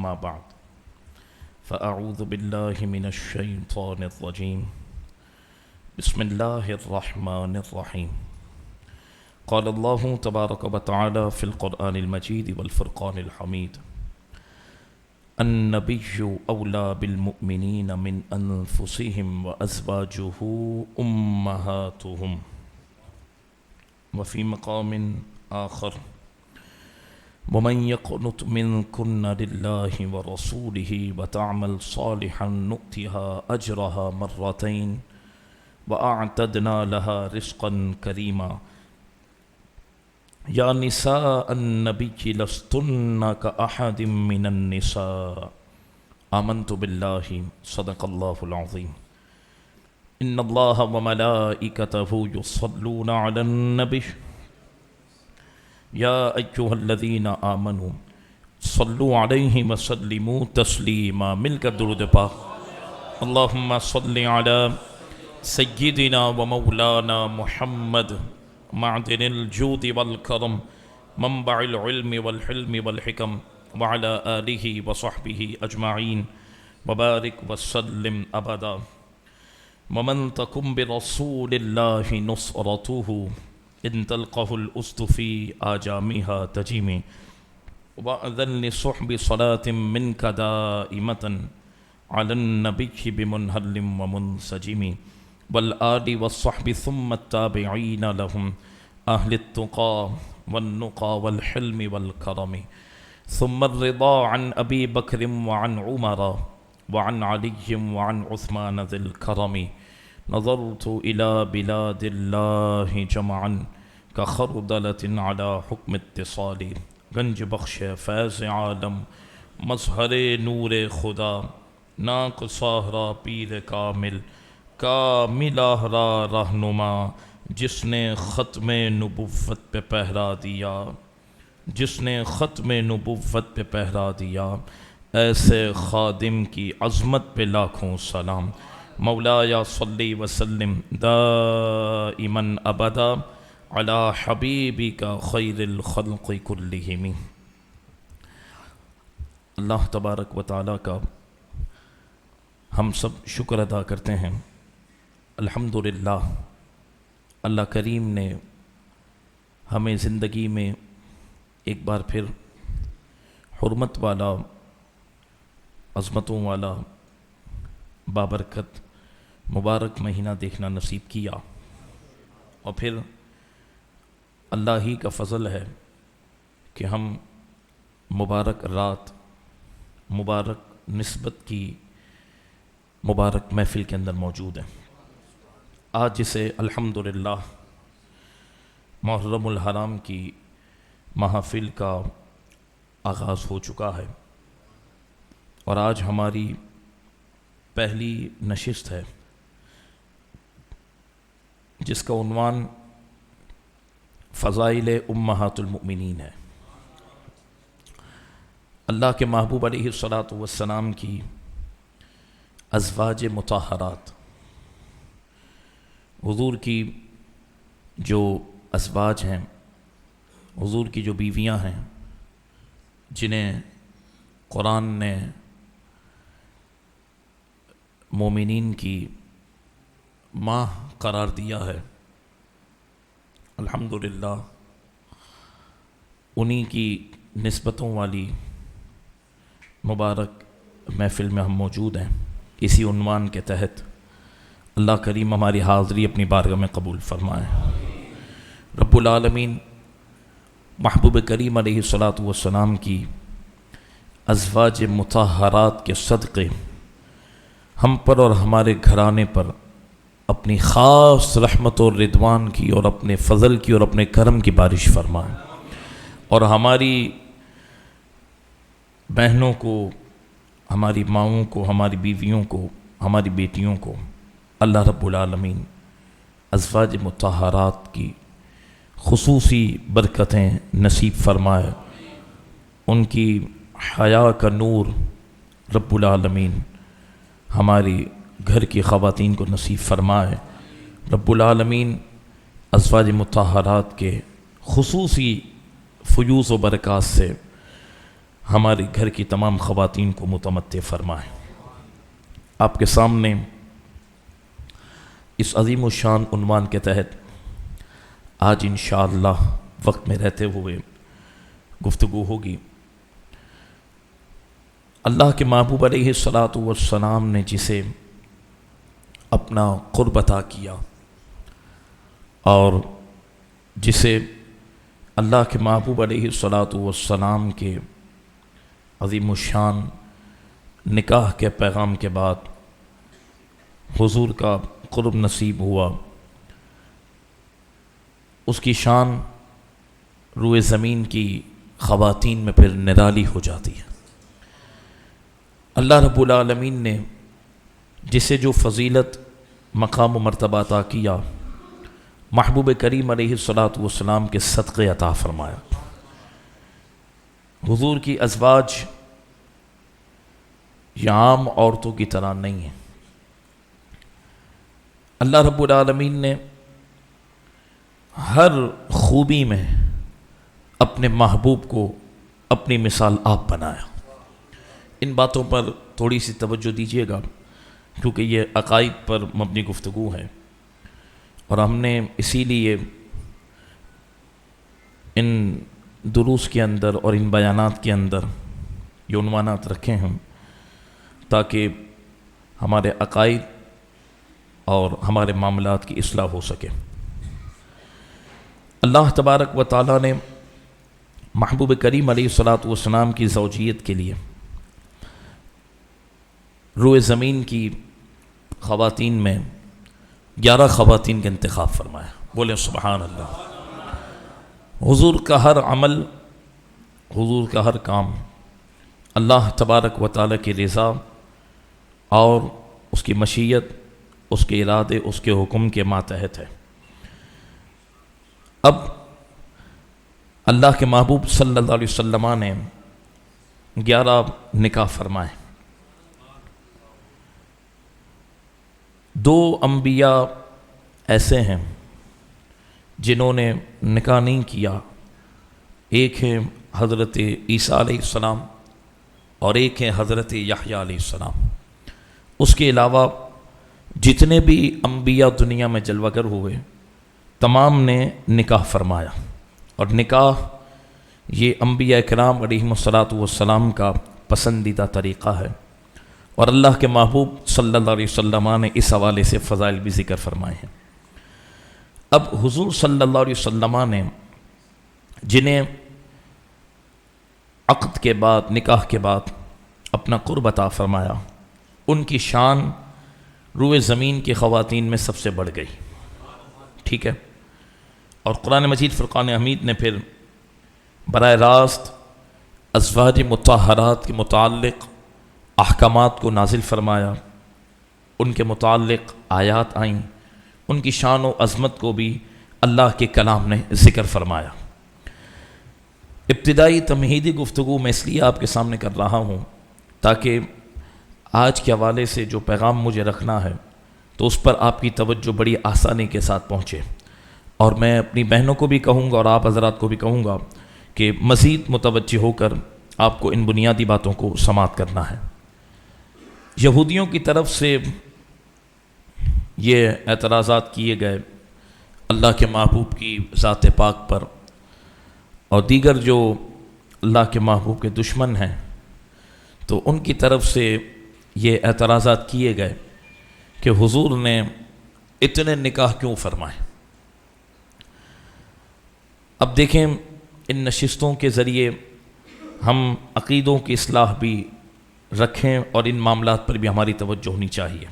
أما بعد فأعوذ بالله من الشيطان الرجيم بسم الله الرحمن الرحيم قال الله تبارك وتعالى في القرآن المجيد والفرقان الحميد النبي أولى بالمؤمنين من أنفسهم وأزواجه أمهاتهم وفي مقام آخر ومن يقنت منكن لله ورسوله وتعمل صالحا نؤتها أجرها مرتين وأعتدنا لها رزقا كريما يا نساء النبي لستن كأحد من النساء آمنت بالله صدق الله العظيم إن الله وملائكته يصلون على النبي يا أيها الذين آمنوا صلوا عليه وسلموا تسليما مل کر درود پاک اللهم صل على سيدنا ومولانا محمد معدن الجود والكرم منبع العلم والحلم والحكم وعلى آله وصحبه أجمعين وبارك وسلم أبدا ومن تكن برسول الله نصرته إن تلقه الأسد في آجامها تجيم وأذن لصحب صلاة منك دائمة على النبي بمنهل ومنسجم والآل والصحب ثم التابعين لهم أهل التقى والنقى والحلم والكرم ثم الرضا عن أبي بكر وعن عمر وعن علي وعن عثمان ذي الكرم نظرت إلى بلاد الله جمعا كخردلة على حكم اتصال گنج بخش فیض عالم مظہر نور خدا ناک ساہرا پیر کامل کامل آہرا رہنما جس نے ختم نبوت پہ پہرا دیا جس نے ختم نبوت پہ پہرا دیا ایسے خادم کی عظمت پہ لاکھوں سلام مولایا صلی وسلم دائما ابدا علی حبیبک خیر الخلق کلہم۔ اللہ تبارک و تعالیٰ کا ہم سب شکر ادا کرتے ہیں۔ الحمدللہ اللہ کریم نے ہمیں زندگی میں ایک بار پھر حرمت والا عظمتوں والا بابرکت مبارک مہینہ دیکھنا نصیب کیا، اور پھر اللہ ہی کا فضل ہے کہ ہم مبارک رات مبارک نسبت کی مبارک محفل کے اندر موجود ہیں۔ آج جسے الحمدللہ محرم الحرام کی محافل کا آغاز ہو چکا ہے، اور آج ہماری پہلی نشست ہے جس کا عنوان فضائل امہات المؤمنین ہے۔ اللہ کے محبوب علیہ الصلاۃ والسلام کی ازواج مطہرات، حضور کی جو ازواج ہیں، حضور کی جو بیویاں ہیں، جنہیں قرآن نے مومنین کی ماں قرار دیا ہے، الحمدللہ انہی کی نسبتوں والی مبارک محفل میں ہم موجود ہیں۔ اسی عنوان کے تحت اللہ کریم ہماری حاضری اپنی بارگاہ میں قبول فرمائے۔ رب العالمین محبوب کریم علیہ الصلاۃ والسلام کی ازواج مطہرات کے صدقے ہم پر اور ہمارے گھرانے پر اپنی خاص رحمت اور رضوان کی اور اپنے فضل کی اور اپنے کرم کی بارش فرمائے، اور ہماری بہنوں کو، ہماری ماؤں کو، ہماری بیویوں کو، ہماری بیٹیوں کو اللہ رب العالمین ازواج مطہرات کی خصوصی برکتیں نصیب فرمائے، ان کی حیا کا نور رب العالمین ہماری گھر کی خواتین کو نصیب فرمائے۔ رب العالمین ازواج مطہرات کے خصوصی فیوز و برکات سے ہمارے گھر کی تمام خواتین کو متمتع فرمائے۔ آپ کے سامنے اس عظیم الشان عنوان کے تحت آج انشاءاللہ وقت میں رہتے ہوئے گفتگو ہوگی۔ اللہ کے محبوب علیہ الصلاۃ والسلام نے جسے اپنا قرب عطا کیا اور جسے اللہ کے محبوب علیہ الصلاۃ والسلام کے عظیم الشان نکاح کے پیغام کے بعد حضور کا قرب نصیب ہوا، اس کی شان روئے زمین کی خواتین میں پھر نرالی ہو جاتی ہے۔ اللہ رب العالمین نے جسے جو فضیلت مقام و مرتبہ عطا کیا، محبوب کریم علیہ الصلاۃ والسلام کے صدقے عطا فرمایا۔ حضور کی ازواج یہ عام عورتوں کی طرح نہیں ہیں۔ اللہ رب العالمین نے ہر خوبی میں اپنے محبوب کو اپنی مثال آپ بنایا۔ ان باتوں پر تھوڑی سی توجہ دیجیے گا کیونکہ یہ عقائد پر مبنی گفتگو ہے، اور ہم نے اسی لیے ان دروس کے اندر اور ان بیانات کے اندر یہ عنوانات رکھے ہیں تاکہ ہمارے عقائد اور ہمارے معاملات کی اصلاح ہو سکے۔ اللہ تبارک و تعالیٰ نے محبوب کریم علیہ الصلاۃ والسلام کی زوجیت کے لیے روئے زمین کی خواتین میں 11 خواتین کا انتخاب فرمایا۔ بولے سبحان اللہ۔ حضور کا ہر عمل، حضور کا ہر کام اللہ تبارک و تعالیٰ کی رضا اور اس کی مشیت، اس کے ارادے، اس کے حکم کے ماتحت ہے۔ اب اللہ کے محبوب صلی اللہ علیہ وسلم نے 11 نکاح فرمائے۔ 2 انبیاء ایسے ہیں جنہوں نے نکاح نہیں کیا، ایک ہے حضرت عیسیٰ علیہ السلام اور ایک ہے حضرت یحییٰ علیہ السلام۔ اس کے علاوہ جتنے بھی انبیاء دنیا میں جلوہ گر ہوئے تمام نے نکاح فرمایا، اور نکاح یہ انبیاء کرام علیہم الصلاۃ والسلام کا پسندیدہ طریقہ ہے، اور اللہ کے محبوب صلی اللہ علیہ وسلم نے اس حوالے سے فضائل بھی ذکر فرمائے ہیں۔ اب حضور صلی اللہ علیہ وسلم نے جنہیں عقد کے بعد، نکاح کے بعد اپنا قرب عطا فرمایا، ان کی شان روئے زمین کی خواتین میں سب سے بڑھ گئی، ٹھیک ہے۔ اور قرآن مجید فرقان حمید نے پھر براہ راست ازواج مطہرات کے متعلق احکامات کو نازل فرمایا، ان کے متعلق آیات آئیں، ان کی شان و عظمت کو بھی اللہ کے کلام نے ذکر فرمایا۔ ابتدائی تمہیدی گفتگو میں اس لیے آپ کے سامنے کر رہا ہوں تاکہ آج کے حوالے سے جو پیغام مجھے رکھنا ہے تو اس پر آپ کی توجہ بڑی آسانی کے ساتھ پہنچے، اور میں اپنی بہنوں کو بھی کہوں گا اور آپ حضرات کو بھی کہوں گا کہ مزید متوجہ ہو کر آپ کو ان بنیادی باتوں کو سماعت کرنا ہے۔ یہودیوں کی طرف سے یہ اعتراضات کیے گئے اللہ کے محبوب کی ذات پاک پر، اور دیگر جو اللہ کے محبوب کے دشمن ہیں تو ان کی طرف سے یہ اعتراضات کیے گئے کہ حضور نے اتنے نکاح کیوں فرمائے۔ اب دیکھیں، ان نشستوں کے ذریعے ہم عقیدوں کی اصلاح بھی رکھیں اور ان معاملات پر بھی ہماری توجہ ہونی چاہیے۔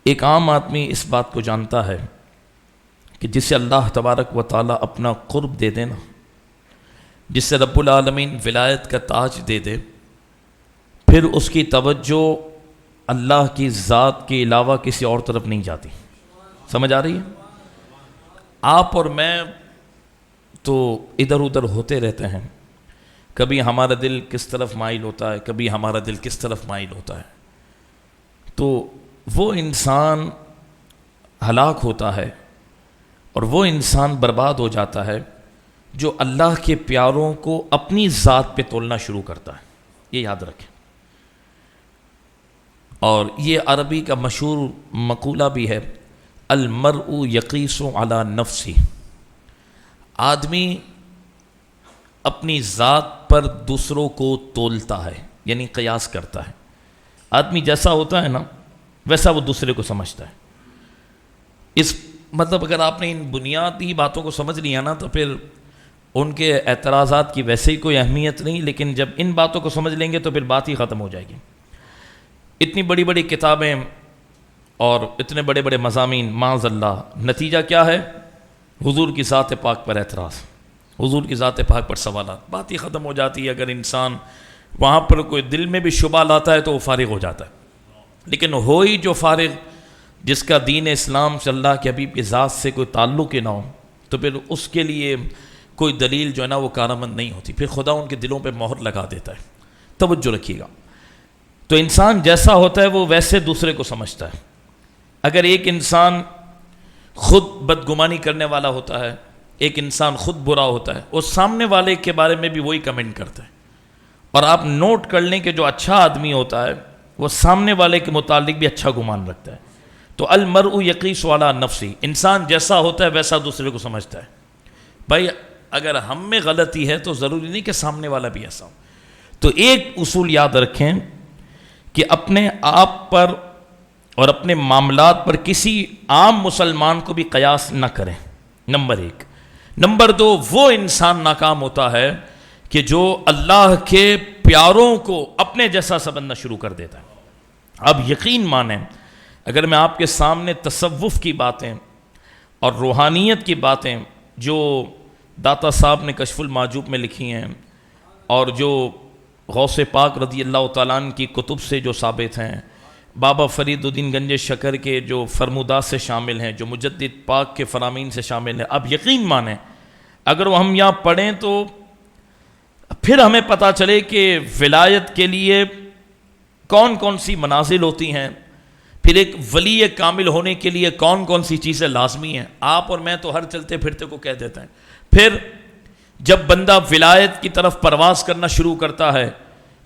ایک عام آدمی اس بات کو جانتا ہے کہ جسے اللہ تبارک و تعالیٰ اپنا قرب دے دے نا، جس سے رب العالمین ولایت کا تاج دے دے، پھر اس کی توجہ اللہ کی ذات کے علاوہ کسی اور طرف نہیں جاتی۔ سمجھ آ رہی ہے؟ آپ اور میں تو ادھر ادھر ہوتے رہتے ہیں، کبھی ہمارا دل کس طرف مائل ہوتا ہے، کبھی ہمارا دل کس طرف مائل ہوتا ہے، تو وہ انسان ہلاک ہوتا ہے اور وہ انسان برباد ہو جاتا ہے جو اللہ کے پیاروں کو اپنی ذات پہ تولنا شروع کرتا ہے، یہ یاد رکھیں۔ اور یہ عربی کا مشہور مقولہ بھی ہے، المرء یقیس علی نفسی، آدمی اپنی ذات پر دوسروں کو تولتا ہے، یعنی قیاس کرتا ہے۔ آدمی جیسا ہوتا ہے نا ویسا وہ دوسرے کو سمجھتا ہے۔ اس مطلب اگر آپ نے ان بنیادی باتوں کو سمجھ لیا نا تو پھر ان کے اعتراضات کی ویسے ہی کوئی اہمیت نہیں، لیکن جب ان باتوں کو سمجھ لیں گے تو پھر بات ہی ختم ہو جائے گی۔ اتنی بڑی بڑی کتابیں اور اتنے بڑے بڑے مضامین، معاذ اللہ، نتیجہ کیا ہے؟ حضور کی ذات پاک پر اعتراض، حضور کی ذات پاک پر سوالات، بات ہی ختم ہو جاتی ہے۔ اگر انسان وہاں پر کوئی دل میں بھی شبہ لاتا ہے تو وہ فارغ ہو جاتا ہے، لیکن ہو ہی جو فارغ جس کا دین اسلام سے اللہ کے حبیب کی ذات سے کوئی تعلق ہی نہ ہو، تو پھر اس کے لیے کوئی دلیل جو ہے نا وہ کارآمد نہیں ہوتی، پھر خدا ان کے دلوں پہ مہر لگا دیتا ہے۔ توجہ رکھیے گا، تو انسان جیسا ہوتا ہے وہ ویسے دوسرے کو سمجھتا ہے۔ اگر ایک انسان خود بدگمانی کرنے والا ہوتا ہے، ایک انسان خود برا ہوتا ہے، وہ سامنے والے کے بارے میں بھی وہی کمنٹ کرتا ہے۔ اور آپ نوٹ کر لیں کہ جو اچھا آدمی ہوتا ہے وہ سامنے والے کے متعلق بھی اچھا گمان رکھتا ہے۔ تو المرء یقیس علی نفسی، انسان جیسا ہوتا ہے ویسا دوسرے کو سمجھتا ہے۔ بھائی اگر ہم میں غلطی ہے تو ضروری نہیں کہ سامنے والا بھی ایسا ہو۔ تو ایک اصول یاد رکھیں کہ اپنے آپ پر اور اپنے معاملات پر کسی عام مسلمان کو بھی قیاس نہ کریں، نمبر ایک۔ نمبر دو، وہ انسان ناکام ہوتا ہے کہ جو اللہ کے پیاروں کو اپنے جیسا سمجھنا شروع کر دیتا ہے۔ اب یقین مانیں، اگر میں آپ کے سامنے تصوف کی باتیں اور روحانیت کی باتیں جو داتا صاحب نے کشف المحجوب میں لکھی ہیں اور جو غوث پاک رضی اللہ تعالیٰ عنہ کی کتب سے جو ثابت ہیں، بابا فرید الدین گنج شکر کے جو فرمودات سے شامل ہیں، جو مجدد پاک کے فرامین سے شامل ہیں، اب یقین مانیں اگر وہ ہم یہاں پڑھیں تو پھر ہمیں پتہ چلے کہ ولایت کے لیے کون کون سی منازل ہوتی ہیں، پھر ایک ولی کامل ہونے کے لیے کون کون سی چیزیں لازمی ہیں۔ آپ اور میں تو ہر چلتے پھرتے کو کہہ دیتے ہیں۔ پھر جب بندہ ولایت کی طرف پرواز کرنا شروع کرتا ہے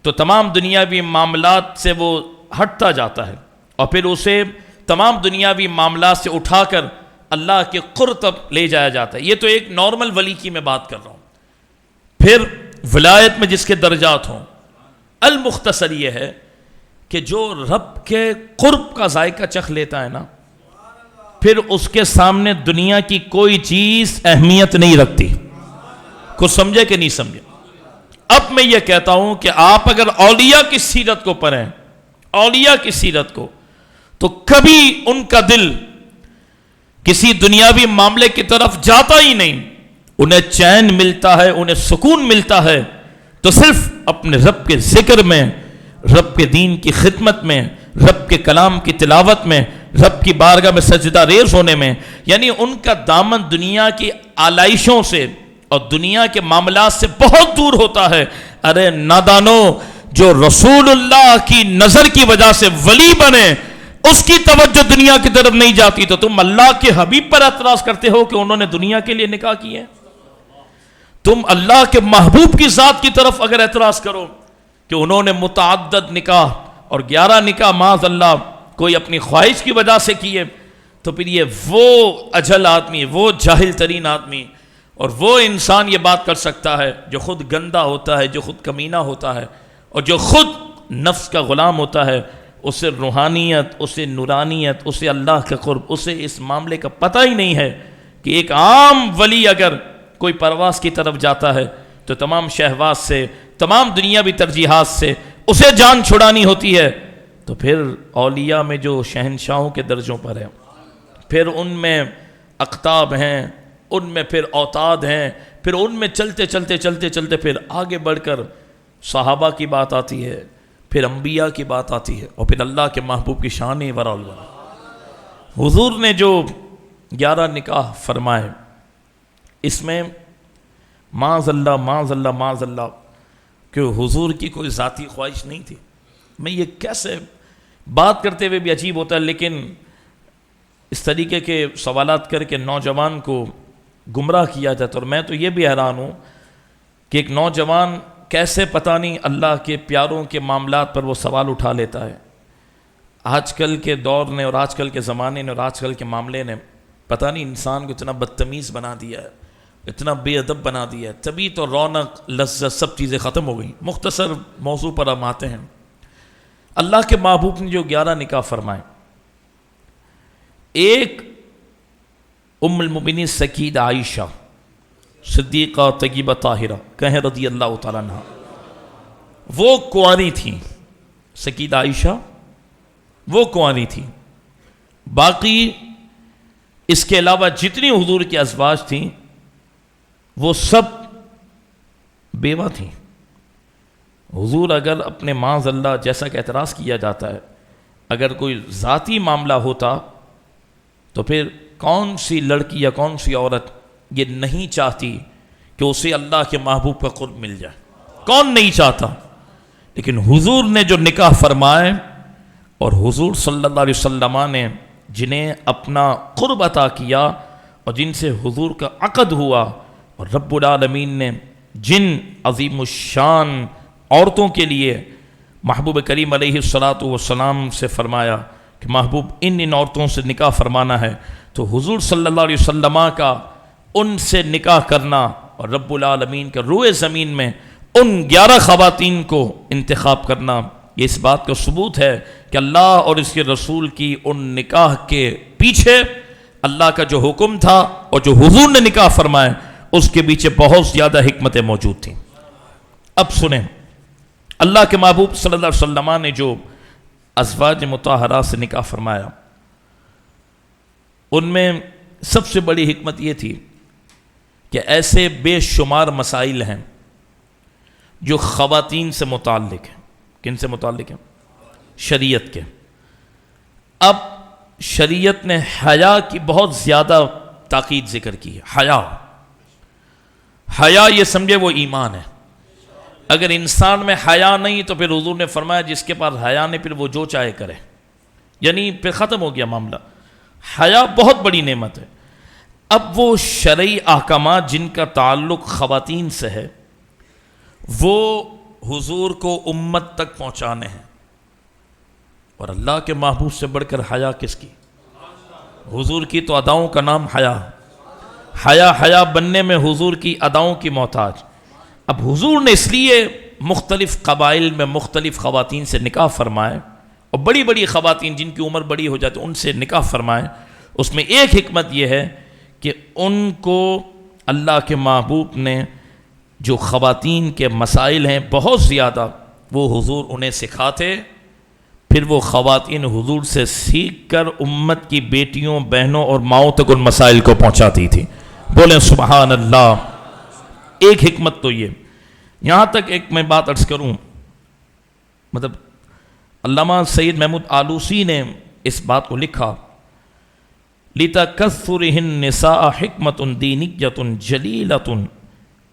تو تمام دنیاوی معاملات سے وہ ہٹتا جاتا ہے اور پھر اسے تمام دنیاوی معاملات سے اٹھا کر اللہ کے قرب تک لے جایا جاتا ہے۔ یہ تو ایک نارمل ولی کی میں بات کر رہا ہوں۔ پھر ولایت میں جس کے درجات ہوں، المختصر یہ ہے کہ جو رب کے قرب کا ذائقہ چکھ لیتا ہے نا، پھر اس کے سامنے دنیا کی کوئی چیز اہمیت نہیں رکھتی۔ کچھ سمجھے کہ نہیں سمجھے؟ اب میں یہ کہتا ہوں کہ آپ اگر اولیاء کی سیرت کو پڑھیں، اولیاء کی سیرت کو، تو کبھی ان کا دل کسی دنیاوی معاملے کی طرف جاتا ہی نہیں۔ انہیں چین ملتا ہے، انہیں سکون ملتا ہے تو صرف اپنے رب کے ذکر میں، رب کے دین کی خدمت میں، رب کے کلام کی تلاوت میں، رب کی بارگاہ میں سجدہ ریز ہونے میں۔ یعنی ان کا دامن دنیا کی آلائشوں سے اور دنیا کے معاملات سے بہت دور ہوتا ہے۔ ارے نادانو، جو رسول اللہ کی نظر کی وجہ سے ولی بنے، اس کی توجہ دنیا کی طرف نہیں جاتی، تو تم اللہ کے حبیب پر اعتراض کرتے ہو کہ انہوں نے دنیا کے لیے نکاح کی ہے؟ تم اللہ کے محبوب کی ذات کی طرف اگر اعتراض کرو کہ انہوں نے متعدد نکاح اور 11 نکاح معاذ اللہ کوئی اپنی خواہش کی وجہ سے کیے، تو پھر یہ وہ اجل آدمی، وہ جاہل ترین آدمی اور وہ انسان یہ بات کر سکتا ہے جو خود گندا ہوتا ہے، جو خود کمینہ ہوتا ہے اور جو خود نفس کا غلام ہوتا ہے۔ اسے روحانیت، اسے نورانیت، اسے اللہ کا قرب، اسے اس معاملے کا پتہ ہی نہیں ہے کہ ایک عام ولی اگر کوئی پرواز کی طرف جاتا ہے تو تمام شہوات سے، تمام دنیاوی ترجیحات سے اسے جان چھڑانی ہوتی ہے۔ تو پھر اولیاء میں جو شہنشاہوں کے درجوں پر ہیں، پھر ان میں اقطاب ہیں، ان میں پھر اوتاد ہیں، پھر ان میں چلتے چلتے چلتے چلتے پھر آگے بڑھ کر صحابہ کی بات آتی ہے، پھر انبیاء کی بات آتی ہے، اور پھر اللہ کے محبوب کی شان ورا۔ حضور نے جو 11 نکاح فرمائے، اس میں معاذ اللہ معاذ اللہ معاذ اللہ کہ حضور کی کوئی ذاتی خواہش نہیں تھی۔ میں یہ کیسے بات کرتے ہوئے بھی عجیب ہوتا ہے، لیکن اس طریقے کے سوالات کر کے نوجوان کو گمراہ کیا جاتا ہے۔ اور میں تو یہ بھی حیران ہوں کہ ایک نوجوان کیسے پتہ نہیں اللہ کے پیاروں کے معاملات پر وہ سوال اٹھا لیتا ہے۔ آج کل کے دور نے اور آج کل کے زمانے نے اور آج کل کے معاملے نے پتہ نہیں انسان کو اتنا بدتمیز بنا دیا ہے، اتنا بے ادب بنا دیا ہے، تبھی تو رونق لذت سب چیزیں ختم ہو گئیں۔ مختصر موضوع پر ہم آتے ہیں۔ اللہ کے محبوب نے جو 11 نکاح فرمائے، ایک ام المؤمنین سیدہ عائشہ صدیقہ طیبہ طاہرہ کہیں رضی اللہ تعالیٰ عنہ، وہ کنواری تھیں۔ سیدہ عائشہ وہ کنواری تھیں، باقی اس کے علاوہ جتنی حضور کی ازواج تھیں وہ سب بیوہ تھیں۔ حضور اگر اپنے معاذ اللہ جیسا کہ اعتراض کیا جاتا ہے، اگر کوئی ذاتی معاملہ ہوتا تو پھر کون سی لڑکی یا کون سی عورت یہ نہیں چاہتی کہ اسے اللہ کے محبوب کا قرب مل جائے؟ کون نہیں چاہتا؟ لیکن حضور نے جو نکاح فرمائے اور حضور صلی اللہ علیہ وسلم نے جنہیں اپنا قرب عطا کیا اور جن سے حضور کا عقد ہوا، اور رب العالمین نے جن عظیم الشان عورتوں کے لیے محبوب کریم علیہ الصلاۃ والسلام سے فرمایا کہ محبوب ان عورتوں سے نکاح فرمانا ہے، تو حضور صلی اللہ علیہ وسلم کا ان سے نکاح کرنا اور رب العالمین کا روئے زمین میں ان 11 خواتین کو انتخاب کرنا، یہ اس بات کا ثبوت ہے کہ اللہ اور اس کے رسول کی ان نکاح کے پیچھے اللہ کا جو حکم تھا اور جو حضور نے نکاح فرمائے اس کے پیچھے بہت زیادہ حکمتیں موجود تھیں۔ اب سنیں، اللہ کے محبوب صلی اللہ علیہ وسلم نے جو ازواج مطہرات سے نکاح فرمایا، ان میں سب سے بڑی حکمت یہ تھی کہ ایسے بے شمار مسائل ہیں جو خواتین سے متعلق ہیں۔ کن سے متعلق ہیں؟ شریعت کے۔ اب شریعت نے حیا کی بہت زیادہ تاکید ذکر کی ہے۔ حیا یہ سمجھے وہ ایمان ہے۔ اگر انسان میں حیا نہیں تو پھر حضور نے فرمایا جس کے پاس حیا نہیں پھر وہ جو چاہے کرے، یعنی پھر ختم ہو گیا معاملہ۔ حیا بہت بڑی نعمت ہے۔ اب وہ شرعی احکامات جن کا تعلق خواتین سے ہے وہ حضور کو امت تک پہنچانے ہیں، اور اللہ کے محبوب سے بڑھ کر حیا کس کی؟ حضور کی تو اداؤں کا نام حیا بننے میں حضور کی اداؤں کی محتاج۔ اب حضور نے اس لیے مختلف قبائل میں مختلف خواتین سے نکاح فرمائے، اور بڑی بڑی خواتین جن کی عمر بڑی ہو جاتی ان سے نکاح فرمائے۔ اس میں ایک حکمت یہ ہے کہ ان کو اللہ کے محبوب نے جو خواتین کے مسائل ہیں بہت زیادہ، وہ حضور انہیں سکھاتے، پھر وہ خواتین حضور سے سیکھ کر امت کی بیٹیوں، بہنوں اور ماؤں تک ان مسائل کو پہنچاتی تھی۔ بولیں سبحان اللہ۔ ایک حکمت تو یہ، یہاں تک ایک میں بات عرض کروں، مطلب علامہ سید محمود آلوسی نے اس بات کو لکھا، لِتَكَثُّرِهِ النِّسَاءَ حِكْمَةٌ دِينِيَّةٌ جَلِيلَةٌ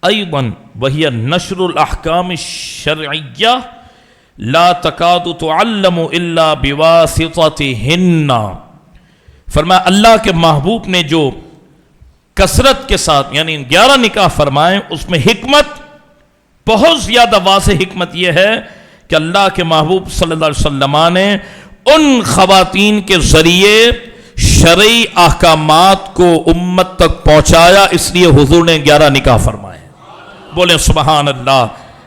أَيْضًا وَهِيَ نَشْرُ الْأَحْكَامِ الشَّرْعِيَّةِ لَا تَكَادُ تُعَلَّمُ إِلَّا بِوَاسِطَتِهِنَّ۔ فرمایا اللہ کے محبوب نے جو کثرت کے ساتھ یعنی 11 نکاح فرمائے، اس میں حکمت بہت زیادہ واضح حکمت یہ ہے کہ اللہ کے محبوب صلی اللہ علیہ وسلم نے ان خواتین کے ذریعے شرعی احکامات کو امت تک پہنچایا، اس لیے حضور نے 11 نکاح فرمائے۔ بولیں سبحان اللہ۔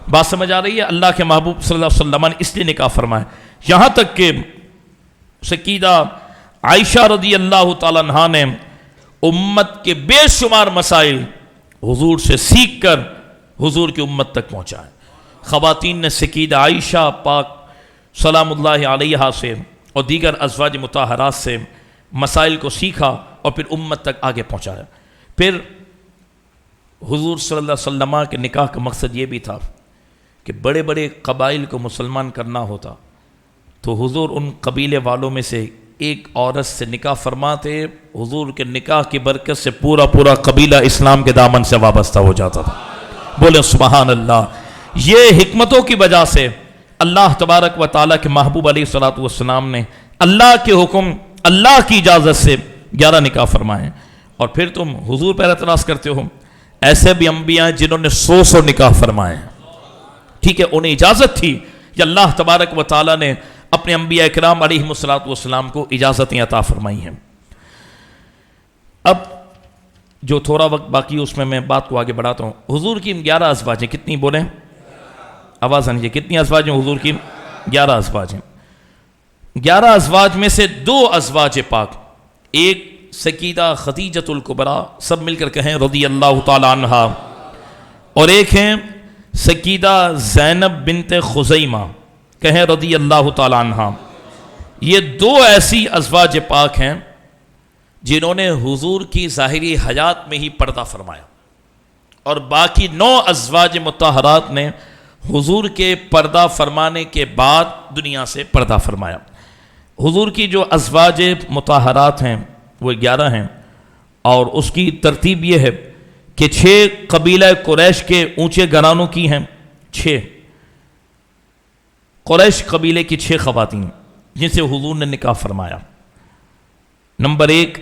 بات سمجھ آ رہی ہے؟ اللہ کے محبوب صلی اللہ علیہ وسلم نے اس لیے نکاح فرمائے، یہاں تک کہ سیدہ عائشہ رضی اللہ تعالیٰ عنہا نے امت کے بے شمار مسائل حضور سے سیکھ کر حضور کی امت تک پہنچائے۔ خواتین نے سیدہ عائشہ پاک سلام اللہ علیہا سے اور دیگر ازواج مطہرات سے مسائل کو سیکھا اور پھر امت تک آگے پہنچایا۔ پھر حضور صلی اللہ علیہ وسلم کے نکاح کا مقصد یہ بھی تھا کہ بڑے بڑے قبائل کو مسلمان کرنا ہوتا تو حضور ان قبیلے والوں میں سے ایک عورت سے نکاح فرماتے، حضور کے نکاح کی برکت سے پورا پورا قبیلہ اسلام کے دامن سے وابستہ ہو جاتا تھا۔ بولے سبحان اللہ۔ یہ حکمتوں کی وجہ سے اللہ تبارک و تعالیٰ کے محبوب علیہ الصلوۃ والسلام نے اللہ کے حکم، اللہ کی اجازت سے 11 نکاح فرمائے، اور پھر تم حضور پر اعتراض کرتے ہو. ایسے بھی انبیاء ہیں جنہوں نے 100 نکاح فرمائے ہیں. ٹھیک ہے، انہیں اجازت تھی کہ اللہ تبارک و تعالیٰ نے اپنے انبیاء اکرام علیہم السلام کو اجازتیں عطا فرمائی ہیں. اب جو تھوڑا وقت باقی اس میں بات کو آگے بڑھاتا ہوں. حضور کی 11 ازواج ہیں. کتنی بولیں؟ آواز آنی چاہیے. کتنی ازواج ہیں حضور کی؟ 11 ازواج ہیں. 11 ازواج میں سے 2 ازواج پاک، ایک سیدہ خدیجۃ الکبریٰ، سب مل کر کہیں رضی اللہ تعالی عنہا، اور ایک ہیں سیدہ زینب بنت خزیمہ، کہیں رضی اللہ تعالی عنہا. یہ 2 ایسی ازواج پاک ہیں جنہوں نے حضور کی ظاہری حیات میں ہی پردہ فرمایا، اور باقی 9 ازواج مطہرات نے حضور کے پردہ فرمانے کے بعد دنیا سے پردہ فرمایا. حضور کی جو ازواج مطہرات ہیں وہ 11 ہیں، اور اس کی ترتیب یہ ہے کہ 6 قبیلہ قریش کے اونچے گھرانوں کی ہیں. 6 قریش قبیلے کی 6 خواتین جن سے حضور نے نکاح فرمایا. نمبر 1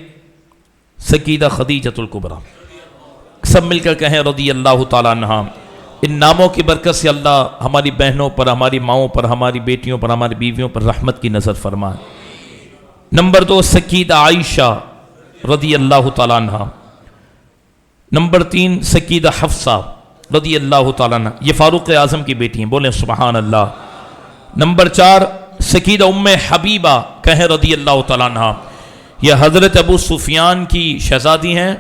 سیدہ خدیجۃ الکبریٰ، سب مل کر کہیں رضی اللہ تعالی عنہا. ان ناموں کی برکت سے اللہ ہماری بہنوں پر، ہماری ماؤں پر، ہماری بیٹیوں پر، ہماری بیویوں پر رحمت کی نظر فرمائے. نمبر 2 سیدہ عائشہ رضی اللہ تعالی عنہا. نمبر 3 سیدہ حفصہ رضی اللہ تعالی عنہ، یہ فاروق اعظم کی بیٹی ہیں، بولیں سبحان اللہ. نمبر 4 سیدہ ام حبیبہ، کہیں رضی اللہ تعالی عنہ، یہ حضرت ابو سفیان کی شہزادی ہیں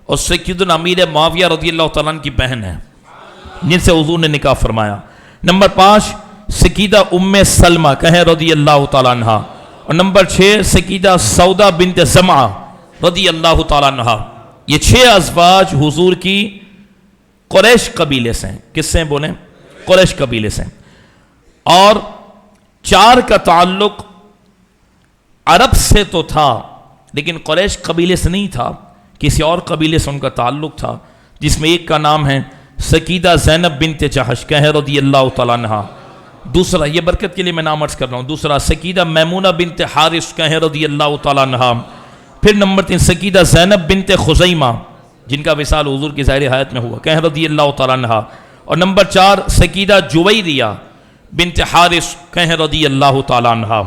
اور سیدنا امیر معاویہ رضی اللہ تعالیٰ عنہ کی بہن ہیں جن سے حضور نے نکاح فرمایا. نمبر 5 سیدہ ام سلمہ، کہیں رضی اللہ تعالیٰ عنہ. اور نمبر 6 سیدہ سودا بنت زمعہ رضی اللہ تعالیٰ عنہ. یہ 6 ازواج حضور کی قریش قبیلے سے ہیں. کس سے بولیں؟ قریش قبیلے سے. اور 4 کا تعلق عرب سے تو تھا لیکن قریش قبیلے سے نہیں تھا، کسی اور قبیلے سے ان کا تعلق تھا، جس میں ایک کا نام ہے سیدہ زینب بنت جحش، کہیں رضی اللہ تعالیٰ عنہ. دوسرا، یہ برکت کے لیے میں نام عرض کر رہا ہوں، دوسرا سیدہ میمونہ بنت حارث، کہیں رضی اللہ تعالیٰ عنہ. پھر نمبر 3 سیدہ زینب بنت خزیمہ جن کا وصال حضور کی ظاہری حیات میں ہوا، کہیں رضی اللہ تعالیٰ عنہ. اور نمبر 4 سیدہ جویریہ بنت حارث، کہیں رضی اللہ تعالیٰ عنہ.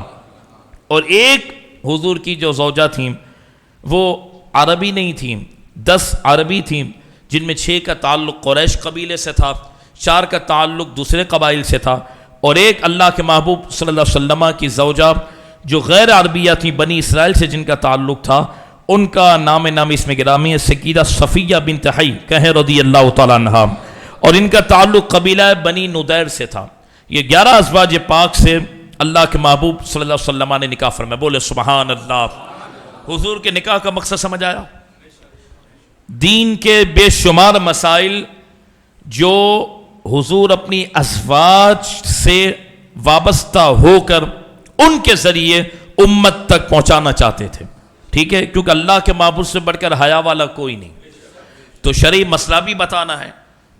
اور ایک حضور کی جو زوجہ تھیں وہ عربی نہیں تھیں، 10 عربی تھیں جن میں 6 کا تعلق قریش قبیلے سے تھا، 4 کا تعلق دوسرے قبائل سے تھا، اور ایک اللہ کے محبوب صلی اللہ علیہ وسلم کی زوجہ جو غیر عربیہ تھیں، بنی اسرائیل سے جن کا تعلق تھا، ان کا نام اس میں گرامی ہے سیدہ صفیہ بنت حی، کہیں رضی اللہ تعالیٰ عنہ. اور ان کا تعلق قبیلہ بنی نضیر سے تھا. یہ 11 ازواج پاک سے اللہ کے محبوب صلی اللہ علیہ وسلم نے نکاح فرمایا. بولے سبحان اللہ. حضور کے نکاح کا مقصد سمجھ آیا؟ دین کے بے شمار مسائل جو حضور اپنی ازواج سے وابستہ ہو کر ان کے ذریعے امت تک پہنچانا چاہتے تھے. ٹھیک ہے، کیونکہ اللہ کے محبوب سے بڑھ کر حیا والا کوئی نہیں. تو شرعی مسئلہ بھی بتانا ہے،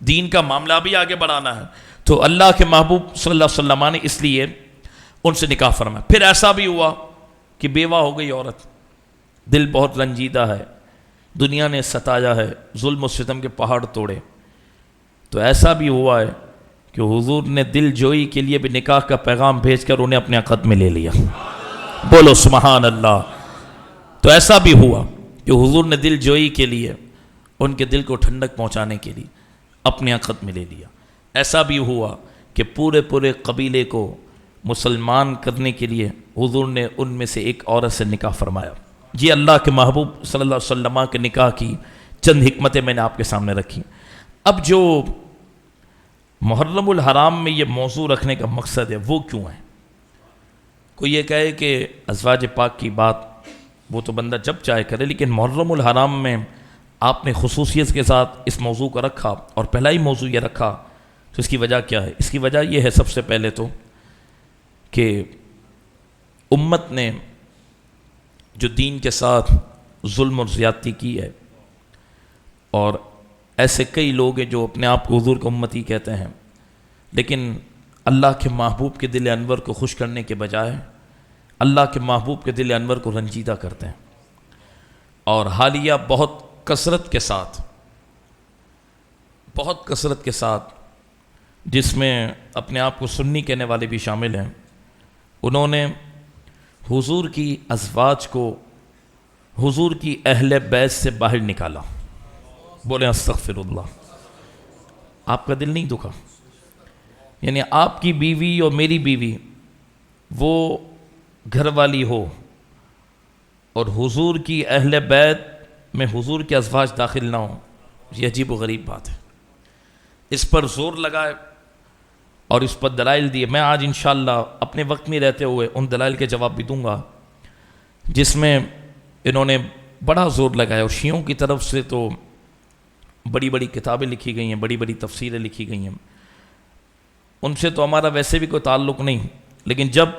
دین کا معاملہ بھی آگے بڑھانا ہے. تو اللہ کے محبوب صلی اللہ علیہ وسلم نے اس لیے ان سے نکاح فرمایا. پھر ایسا بھی ہوا کہ بیوہ ہو گئی عورت، دل بہت رنجیدہ ہے، دنیا نے ستایا ہے، ظلم و ستم کے پہاڑ توڑے. تو ایسا بھی ہوا ہے کہ حضور نے دل جوئی کے لیے بھی نکاح کا پیغام بھیج کر انہیں اپنے عقد میں لے لیا. بولو سبحان اللہ. تو ایسا بھی ہوا کہ حضور نے دل جوئی کے لیے ان کے دل کو ٹھنڈک پہنچانے کے لیے اپنے عقد میں لے لیا. ایسا بھی ہوا کہ پورے قبیلے کو مسلمان کرنے کے لیے حضور نے ان میں سے ایک عورت سے نکاح فرمایا. یہ اللہ کے محبوب صلی اللہ علیہ وسلم کے نکاح کی چند حکمتیں میں نے آپ کے سامنے رکھی. اب جو محرم الحرام میں یہ موضوع رکھنے کا مقصد ہے وہ کیوں ہے؟ کوئی یہ کہے کہ ازواج پاک کی بات وہ تو بندہ جب چاہے کرے، لیکن محرم الحرام میں آپ نے خصوصیت کے ساتھ اس موضوع کو رکھا اور پہلا ہی موضوع یہ رکھا، تو اس کی وجہ کیا ہے؟ اس کی وجہ یہ ہے سب سے پہلے تو کہ امت نے جو دین کے ساتھ ظلم اور زیادتی کی ہے، اور ایسے کئی لوگ ہیں جو اپنے آپ کو حضور کو امتی کہتے ہیں، لیکن اللہ کے محبوب کے دل انور کو خوش کرنے کے بجائے اللہ کے محبوب کے دل انور کو رنجیدہ کرتے ہیں. اور حالیہ بہت کثرت کے ساتھ، بہت کثرت کے ساتھ، جس میں اپنے آپ کو سنی کہنے والے بھی شامل ہیں، انہوں نے حضور کی ازواج کو حضور کی اہل بیت سے باہر نکالا۔ بولیں استغفر اللہ۔ آپ کا دل نہیں دکھا؟ یعنی آپ کی بیوی اور میری بیوی وہ گھر والی ہو اور حضور کی اہل بیت میں حضور کے ازواج داخل نہ ہوں، یہ عجیب و غریب بات ہے۔ اس پر زور لگائے اور اس پر دلائل دیے۔ میں آج انشاءاللہ اپنے وقت میں رہتے ہوئے ان دلائل کے جواب بھی دوں گا جس میں انہوں نے بڑا زور لگایا، اور شیعوں کی طرف سے تو بڑی بڑی کتابیں لکھی گئی ہیں، بڑی بڑی تفسیریں لکھی گئی ہیں، ان سے تو ہمارا ویسے بھی کوئی تعلق نہیں، لیکن جب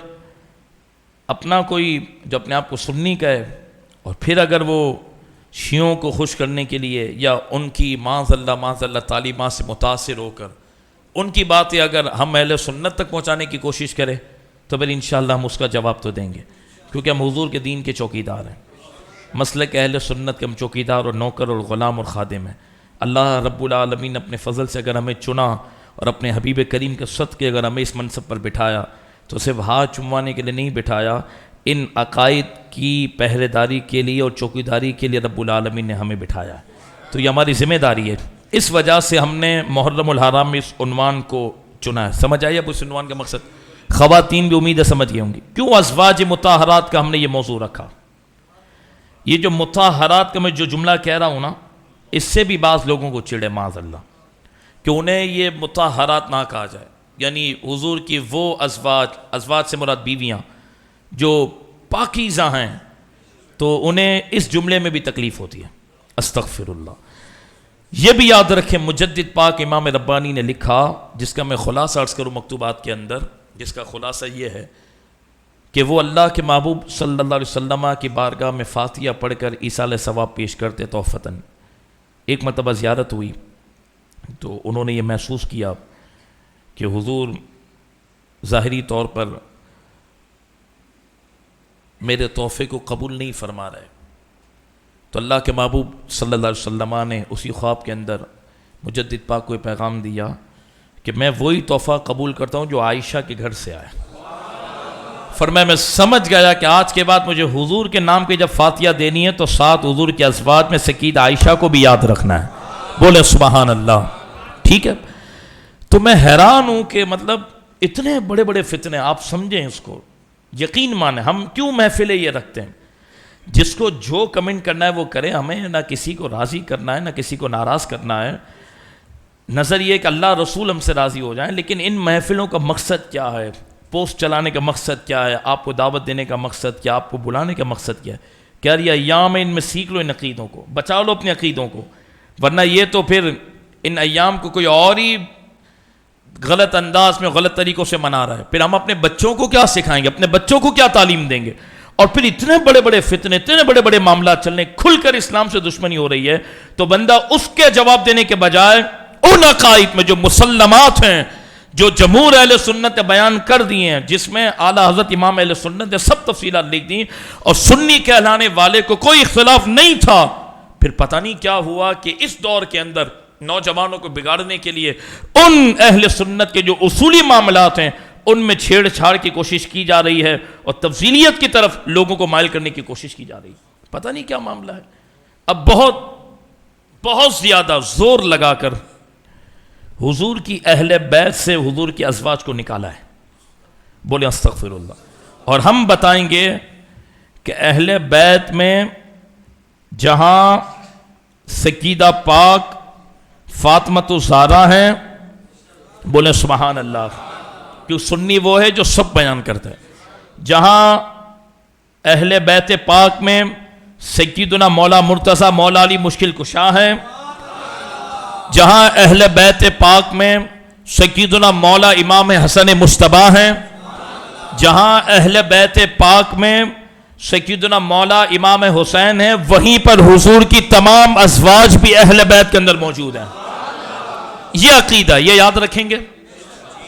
اپنا کوئی جو اپنے آپ کو سنی کہے اور پھر اگر وہ شیعوں کو خوش کرنے کے لیے یا ان کی معاذ اللہ تعلیمات سے متاثر ہو کر ان کی باتیں اگر ہم اہل سنت تک پہنچانے کی کوشش کریں تو پھر انشاءاللہ ہم اس کا جواب تو دیں گے، کیونکہ ہم حضور کے دین کے چوکیدار ہیں، مسلک اہل سنت کے ہم چوکیدار اور نوکر اور غلام اور خادم ہیں۔ اللہ رب العالمین اپنے فضل سے اگر ہمیں چنا اور اپنے حبیب کریم کے صدقے اگر ہمیں اس منصب پر بٹھایا تو صرف ہاتھ چموانے کے لیے نہیں بٹھایا، ان عقائد کی پہرے داری کے لیے اور چوکیداری کے لیے رب العالمین نے ہمیں بٹھایا، تو یہ ہماری ذمہ داری ہے۔ اس وجہ سے ہم نے محرم الحرام میں اس عنوان کو چنا ہے۔ سمجھ آئی اب اس عنوان کا مقصد؟ خواتین بھی امید ہے سمجھ گئی ہوں گی کیوں ازواج مطہرات کا ہم نے یہ موضوع رکھا۔ یہ جو مطہرات کا میں جو جملہ کہہ رہا ہوں نا، اس سے بھی بعض لوگوں کو چڑے معاذ اللہ کہ انہیں یہ مطہرات نہ کہا جائے، یعنی حضور کی وہ ازواج سے مراد بیویاں جو پاکیزہ ہیں، تو انہیں اس جملے میں بھی تکلیف ہوتی ہے۔ استغفر اللہ۔ یہ بھی یاد رکھیں، مجدد پاک امام ربانی نے لکھا، جس کا میں خلاصہ عرض کروں مکتوبات کے اندر، جس کا خلاصہ یہ ہے کہ وہ اللہ کے محبوب صلی اللہ علیہ وسلم کی بارگاہ میں فاتحہ پڑھ کر ایصال ثواب پیش کرتے تحفتاً۔ ایک مرتبہ زیارت ہوئی تو انہوں نے یہ محسوس کیا کہ حضور ظاہری طور پر میرے تحفے کو قبول نہیں فرما رہے، تو اللہ کے محبوب صلی اللہ علیہ وسلم نے اسی خواب کے اندر مجدد پاک کو یہ پیغام دیا کہ میں وہی تحفہ قبول کرتا ہوں جو عائشہ کے گھر سے آیا۔ فرمایا میں سمجھ گیا کہ آج کے بعد مجھے حضور کے نام پہ جب فاتحہ دینی ہے تو ساتھ حضور کے ازواج میں سیدہ عائشہ کو بھی یاد رکھنا ہے۔ بولے سبحان اللہ۔ ٹھیک ہے، تو میں حیران ہوں کہ مطلب اتنے بڑے بڑے فتنے، آپ سمجھیں اس کو، یقین مانیں، ہم کیوں محفلیں یہ رکھتے ہیں؟ جس کو جو کمنٹ کرنا ہے وہ کرے، ہمیں نہ کسی کو راضی کرنا ہے نہ کسی کو ناراض کرنا ہے۔ نظر یہ کہ اللہ رسول ہم سے راضی ہو جائیں، لیکن ان محفلوں کا مقصد کیا ہے؟ پوسٹ چلانے کا مقصد کیا ہے؟ آپ کو دعوت دینے کا مقصد کیا؟ آپ کو بلانے کا مقصد کیا ہے؟ کہہ رہی ایام ان میں سیکھ لو ان عقیدوں کو، بچا لو اپنے عقیدوں کو، ورنہ یہ تو پھر ان ایام کو کوئی اور ہی غلط انداز میں غلط طریقوں سے منا رہا ہے، پھر ہم اپنے بچوں کو کیا سکھائیں گے؟ اپنے بچوں کو کیا تعلیم دیں گے؟ اور پھر اتنے بڑے بڑے فتنے، اتنے بڑے بڑے معاملات چلنے، کھل کر اسلام سے دشمنی ہو رہی ہے، تو بندہ اس کے جواب دینے کے بجائے ان عقائد میں جو مسلمات ہیں، جو جمہور اہل سنت نے بیان کر دیے ہیں، جس میں اعلیٰ حضرت امام اہل سنت نے سب تفصیلات لکھ دی اور سنی کہلانے والے کو کوئی اختلاف نہیں تھا، پھر پتہ نہیں کیا ہوا کہ اس دور کے اندر نوجوانوں کو بگاڑنے کے لیے ان اہل سنت کے جو اصولی معاملات ہیں ان میں چھیڑ چھاڑ کی کوشش کی جا رہی ہے اور تفضیلیت کی طرف لوگوں کو مائل کرنے کی کوشش کی جا رہی ہے۔ پتہ نہیں کیا معاملہ ہے۔ اب بہت زیادہ زور لگا کر حضور کی اہل بیت سے حضور کی ازواج کو نکالا ہے۔ بولے استغفر اللہ۔ اور ہم بتائیں گے کہ اہل بیت میں جہاں سیدہ پاک فاطمہ الزہرا ہیں، بولے سبحان اللہ، کیوں سنی وہ ہے جو سب بیان کرتا ہے، جہاں اہل بیت پاک میں سیدنا مولا مرتضیٰ مولا علی مشکل کشا ہیں، جہاں اہل بیت پاک میں سیدنا مولا امام حسن مجتبیٰ ہیں، جہاں اہل بیت پاک میں سیدنا مولا امام حسین ہیں، وہیں پر حضور کی تمام ازواج بھی اہل بیت کے اندر موجود ہیں۔ یہ عقیدہ، یہ یاد رکھیں گے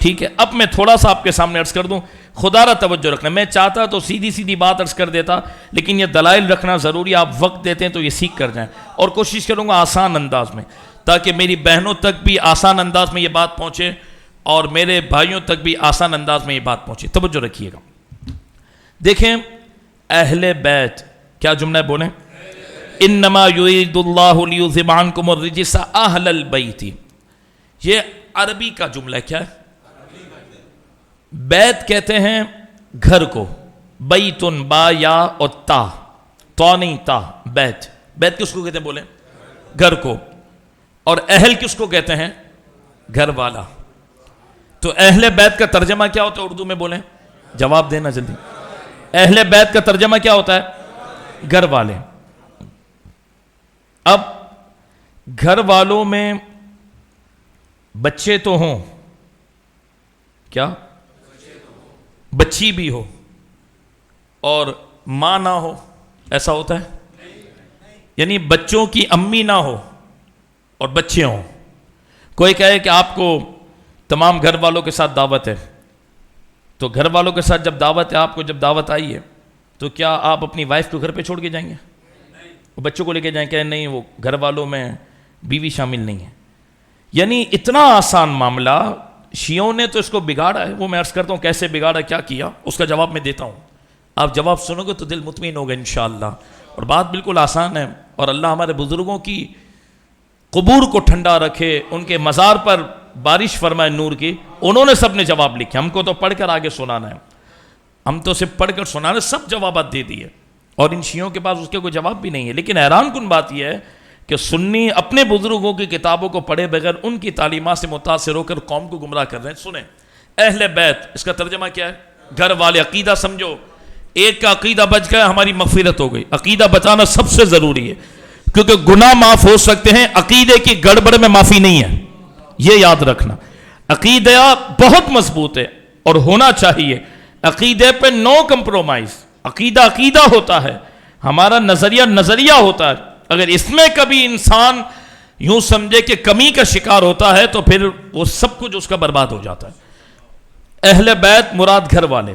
ٹھیک ہے. اب میں تھوڑا سا آپ کے سامنے عرض کر دوں, خدا را توجہ رکھنا. میں چاہتا تو سیدھی سیدھی بات عرض کر دیتا, لیکن یہ دلائل رکھنا ضروری. آپ وقت دیتے ہیں تو یہ سیکھ کر جائیں, اور کوشش کروں گا آسان انداز میں, تاکہ میری بہنوں تک بھی آسان انداز میں یہ بات پہنچے اور میرے بھائیوں تک بھی آسان انداز میں یہ بات پہنچے. توجہ رکھیے گا. دیکھیں اہل بیت کیا جملہ ہے, بولیں انما یرید اللہ لیذھب عنکم الرجس اہل البیت. یہ عربی کا جملہ کیا ہے؟ بیت کہتے ہیں گھر کو, بیتن با یا اور تا, تو نہیں تا, بیت. بیت کس کو کہتے ہیں بولیں؟ گھر کو. اور اہل کس کو کہتے ہیں؟ گھر والا. تو اہل بیت کا ترجمہ کیا ہوتا ہے اردو میں, بولیں, جواب دینا جلدی. اہل بیت کا ترجمہ کیا ہوتا ہے؟ گھر والے. اب گھر والوں میں بچے تو ہوں, کیا بچی بھی ہو اور ماں نہ ہو, ایسا ہوتا ہے؟ یعنی بچوں کی امی نہ ہو اور بچے ہوں. کوئی کہے کہ آپ کو تمام گھر والوں کے ساتھ دعوت ہے, تو گھر والوں کے ساتھ جب دعوت ہے, آپ کو جب دعوت آئی ہے, تو کیا آپ اپنی وائف کو گھر پہ چھوڑ کے جائیں گے؟ بچوں کو لے کے جائیں کہ نہیں وہ گھر والوں میں بیوی شامل نہیں ہے. یعنی اتنا آسان معاملہ شیعوں نے تو اس کو بگاڑا ہے. وہ میں عرض کرتا ہوں کیسے بگاڑا, کیا کیا, اس کا جواب میں دیتا ہوں. آپ جواب سنو گے تو دل مطمئن ہوگا انشاءاللہ. اور بات بالکل آسان ہے, اور اللہ ہمارے بزرگوں کی قبور کو ٹھنڈا رکھے, ان کے مزار پر بارش فرمائے نور کی. انہوں نے سب نے جواب لکھے, ہم کو تو پڑھ کر آگے سنانا ہے, ہم تو صرف پڑھ کر سنانا, سب جوابات دے دیے, اور ان شیعوں کے پاس اس کے کوئی جواب بھی نہیں ہے. لیکن حیران کن بات یہ ہے کہ سنی اپنے بزرگوں کی کتابوں کو پڑھے بغیر ان کی تعلیمات سے متاثر ہو کر قوم کو گمراہ کر رہے ہیں. سنیں, اہل بیت اس کا ترجمہ کیا ہے؟ گھر والے. عقیدہ سمجھو, ایک کا عقیدہ بچ گیا ہماری مغفرت ہو گئی. عقیدہ بچانا سب سے ضروری ہے, کیونکہ گناہ معاف ہو سکتے ہیں, عقیدے کی گڑبڑ میں معافی نہیں ہے, یہ یاد رکھنا. عقیدہ بہت مضبوط ہے اور ہونا چاہیے. عقیدے پہ نو کمپرومائز. عقیدہ عقیدہ ہوتا ہے, ہمارا نظریہ نظریہ ہوتا ہے. اگر اس میں کبھی انسان یوں سمجھے کہ کمی کا شکار ہوتا ہے تو پھر وہ سب کچھ اس کا برباد ہو جاتا ہے. اہل بیت مراد گھر والے.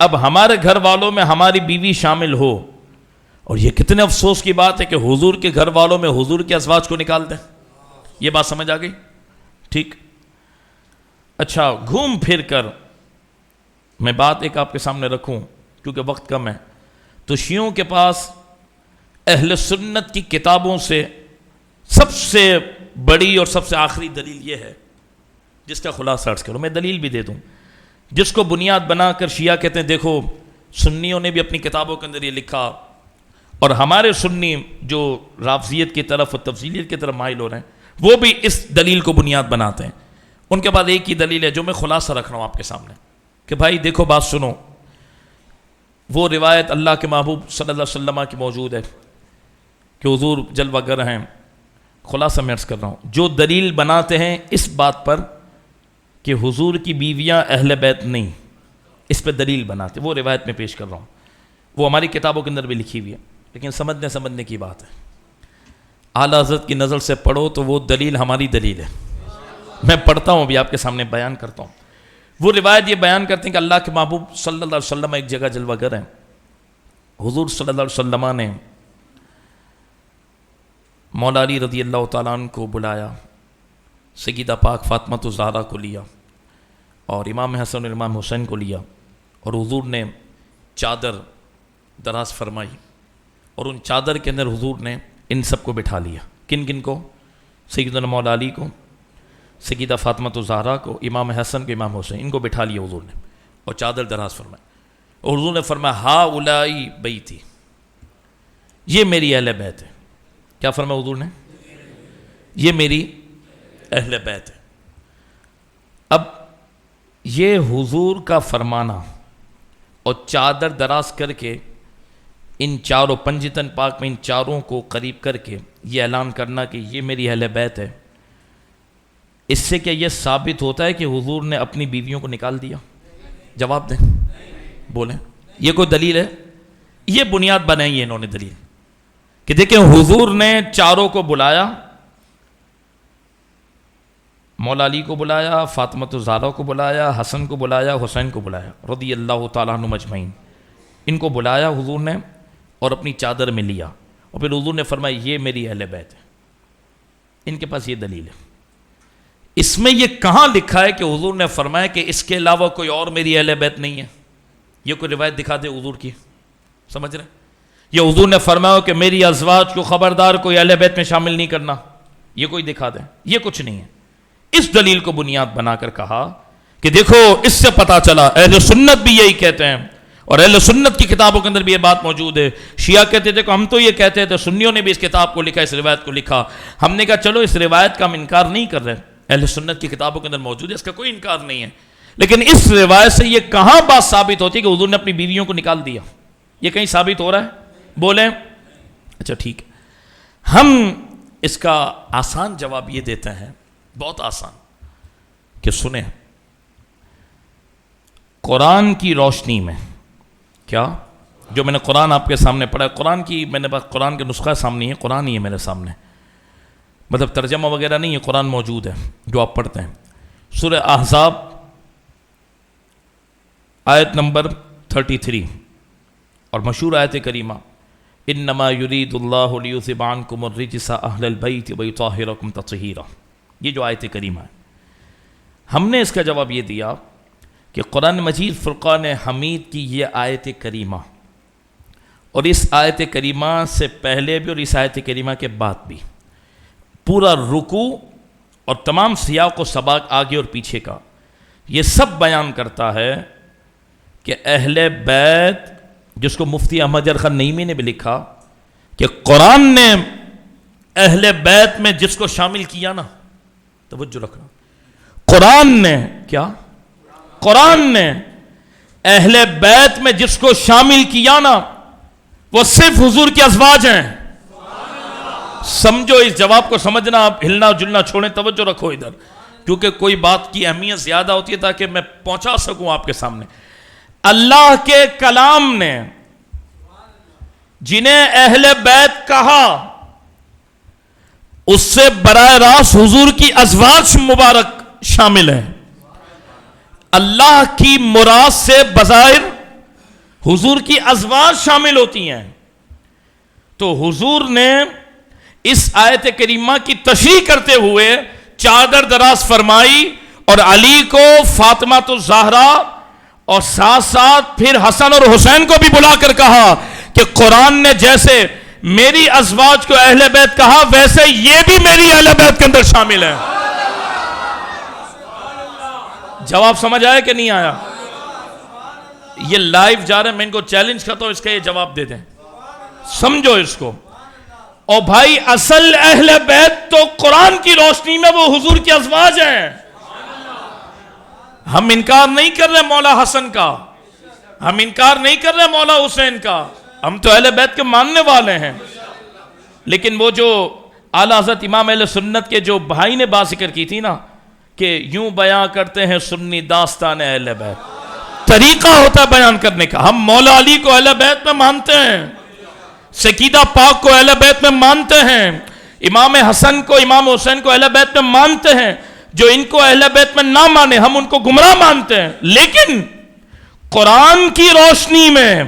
اب ہمارے گھر والوں میں ہماری بیوی شامل ہو, اور یہ کتنے افسوس کی بات ہے کہ حضور کے گھر والوں میں حضور کے ازواج کو نکال دیں. یہ بات سمجھ آ گئی؟ ٹھیک. اچھا, گھوم پھر کر میں بات ایک آپ کے سامنے رکھوں کیونکہ وقت کم ہے. تو شیعوں کے پاس اہل سنت کی کتابوں سے سب سے بڑی اور سب سے آخری دلیل یہ ہے, جس کا خلاصہ عرض کروں. میں دلیل بھی دے دوں, جس کو بنیاد بنا کر شیعہ کہتے ہیں دیکھو سنیوں نے بھی اپنی کتابوں کے اندر یہ لکھا, اور ہمارے سنی جو رافضیت کی طرف اور تفضیلیت کی طرف مائل ہو رہے ہیں وہ بھی اس دلیل کو بنیاد بناتے ہیں. ان کے بعد ایک ہی دلیل ہے جو میں خلاصہ رکھ رہا ہوں آپ کے سامنے, کہ بھائی دیکھو بات سنو. وہ روایت اللہ کے محبوب صلی اللہ علیہ وسلم کی موجود ہے کہ حضور جلوہ گر ہیں. خلاصہ میں عرض کر رہا ہوں, جو دلیل بناتے ہیں اس بات پر کہ حضور کی بیویاں اہل بیت نہیں, اس پہ دلیل بناتے, وہ روایت میں پیش کر رہا ہوں. وہ ہماری کتابوں کے اندر بھی لکھی ہوئی ہے, لیکن سمجھنے کی بات ہے. اعلیٰ حضرت کی نظر سے پڑھو تو وہ دلیل ہماری دلیل ہے. میں پڑھتا ہوں ابھی آپ کے سامنے بیان کرتا ہوں. وہ روایت یہ بیان کرتے ہیں کہ اللہ کے محبوب صلی اللہ علیہ وسلم ایک جگہ جلوہ گر ہیں. حضور صلی اللہ علیہ وسلم نے مولا علی رضی اللہ تعالیٰ عنہ کو بلایا, سیدہ پاک فاطمہ الزہرا کو لیا, اور امام حسن اور امام حسین کو لیا, اور حضور نے چادر دراز فرمائی, اور ان چادر کے اندر حضور نے ان سب کو بٹھا لیا. کن کن کو؟ سیدنا مولا علی کو, سیدہ فاطمہ الزہرا کو, امام حسن کو, امام حسین, ان کو بٹھا لیا حضور نے, اور چادر دراز فرمائی. اور حضور نے فرمایا ہا اولائی بیتی, یہ میری اہل بیت ہے. کیا فرمایا حضور نے؟ یہ میری اہل بیت ہے. اب یہ حضور کا فرمانا اور چادر دراز کر کے ان چاروں پنجتن پاک میں ان چاروں کو قریب کر کے یہ اعلان کرنا کہ یہ میری اہل بیت ہے, اس سے کیا یہ ثابت ہوتا ہے کہ حضور نے اپنی بیویوں کو نکال دیا؟ جواب دیں, بولیں. یہ کوئی دلیل ہے؟ یہ بنیاد بنائی ہے انہوں نے دلیل کہ دیکھیں حضور نے چاروں کو بلایا, مولا علی کو بلایا، فاطمۃ الزہرا کو بلایا، حسن کو بلایا، حسین کو بلایا رضی اللہ تعالیٰ عنہم اجمعین. ان کو بلایا حضور نے اور اپنی چادر میں لیا، اور پھر حضور نے فرمایا یہ میری اہل بیت ہے. ان کے پاس یہ دلیل ہے. اس میں یہ کہاں لکھا ہے کہ حضور نے فرمایا کہ اس کے علاوہ کوئی اور میری اہل بیت نہیں ہے؟ یہ کوئی روایت دکھا دے حضور کی، سمجھ رہے؟ یہ حضور نے فرمایا کہ میری ازواج کو خبردار کوئی اہل بیت میں شامل نہیں کرنا، یہ کوئی دکھا دے؟ یہ کچھ نہیں ہے. اس دلیل کو بنیاد بنا کر کہا کہ دیکھو اس سے پتا چلا اہل سنت بھی یہی کہتے ہیں، اور اہل سنت کی کتابوں کے اندر بھی یہ بات موجود ہے. شیعہ کہتے تھے کہ ہم تو یہ کہتے تھے، سنیوں نے بھی اس کتاب کو لکھا، اس روایت کو لکھا. ہم نے کہا چلو اس روایت کا ہم انکار نہیں کر رہے، اہل سنت کی کتابوں کے اندر موجود ہے، اس کا کوئی انکار نہیں ہے. لیکن اس روایت سے یہ کہاں بات ثابت ہوتی ہے کہ حضور نے اپنی بیویوں کو نکال دیا؟ یہ کہیں ثابت ہو رہا ہے؟ بولیں. اچھا ٹھیک ہے، ہم اس کا آسان جواب یہ دیتے ہیں، بہت آسان، کہ سنیں قرآن کی روشنی میں. کیا؟ جو میں نے قرآن آپ کے سامنے پڑھا ہے، قرآن کی میں نے بات، قرآن کے نسخہ سامنے ہے، قرآن ہی ہے میرے سامنے، مطلب ترجمہ وغیرہ نہیں ہے، قرآن موجود ہے جو آپ پڑھتے ہیں. سورہ احزاب آیت نمبر 33 اور مشہور آیت کریمہ، انما یرید اللہ لیذھب عنکم الرجس اہل البیت ویطہرکم تطہیرا. یہ جو آیت کریمہ ہے، ہم نے اس کا جواب یہ دیا کہ قرآن مجید فرقان حمید کی یہ آیت کریمہ، اور اس آیت کریمہ سے پہلے بھی اور اس آیت کریمہ کے بعد بھی، پورا رکوع اور تمام سیاق و سباق آگے اور پیچھے کا، یہ سب بیان کرتا ہے کہ اہل بیت، جس کو مفتی احمد یار خان نعیمی نے بھی لکھا کہ قرآن نے اہل بیت میں جس کو شامل کیا نا، توجہ رکھنا، قرآن نے کیا؟ قرآن نے اہل بیت میں جس کو شامل کیا نا، وہ صرف حضور کی ازواج ہیں. سمجھو اس جواب کو، سمجھنا، آپ ہلنا جلنا چھوڑیں، توجہ رکھو ادھر، کیونکہ کوئی بات کی اہمیت زیادہ ہوتی ہے تاکہ میں پہنچا سکوں آپ کے سامنے. اللہ کے کلام نے جنہیں اہل بیت کہا، اس سے براہ راست حضور کی ازواج مبارک شامل ہیں. اللہ کی مراد سے بظاہر حضور کی ازواج شامل ہوتی ہیں. تو حضور نے اس آیت کریمہ کی تشریح کرتے ہوئے چادر دراز فرمائی، اور علی کو، فاطمۃ الزہرا، اور ساتھ ساتھ پھر حسن اور حسین کو بھی بلا کر کہا کہ قرآن نے جیسے میری ازواج کو اہل بیت کہا، ویسے یہ بھی میری اہل بیت کے اندر شامل ہے. جواب سمجھ آیا کہ نہیں آیا؟ یہ لائیو جا رہے ہیں، میں ان کو چیلنج کرتا ہوں، اس کا یہ جواب دے دیں، سمجھو اس کو. اور بھائی اصل اہل بیت تو قرآن کی روشنی میں وہ حضور کی ازواج ہیں. ہم انکار نہیں کر رہے مولا حسن کا، ہم انکار نہیں کر رہے مولا حسین کا، ہم تو اہل بیت کے ماننے والے ہیں. لیکن وہ جو اعلیٰ حضرت امام اہل سنت کے جو بھائی نے بات ذکر کی تھی نا کہ یوں بیان کرتے ہیں سنی داستان اہل بیت، طریقہ ہوتا ہے بیان کرنے کا. ہم مولا علی کو اہل بیت میں مانتے ہیں، سیدہ پاک کو اہل بیت میں مانتے ہیں، امام حسن کو، امام حسین کو اہل بیت میں مانتے ہیں. جو ان کو اہل بیت میں نہ مانے ہم ان کو گمراہ مانتے ہیں. لیکن قرآن کی روشنی میں،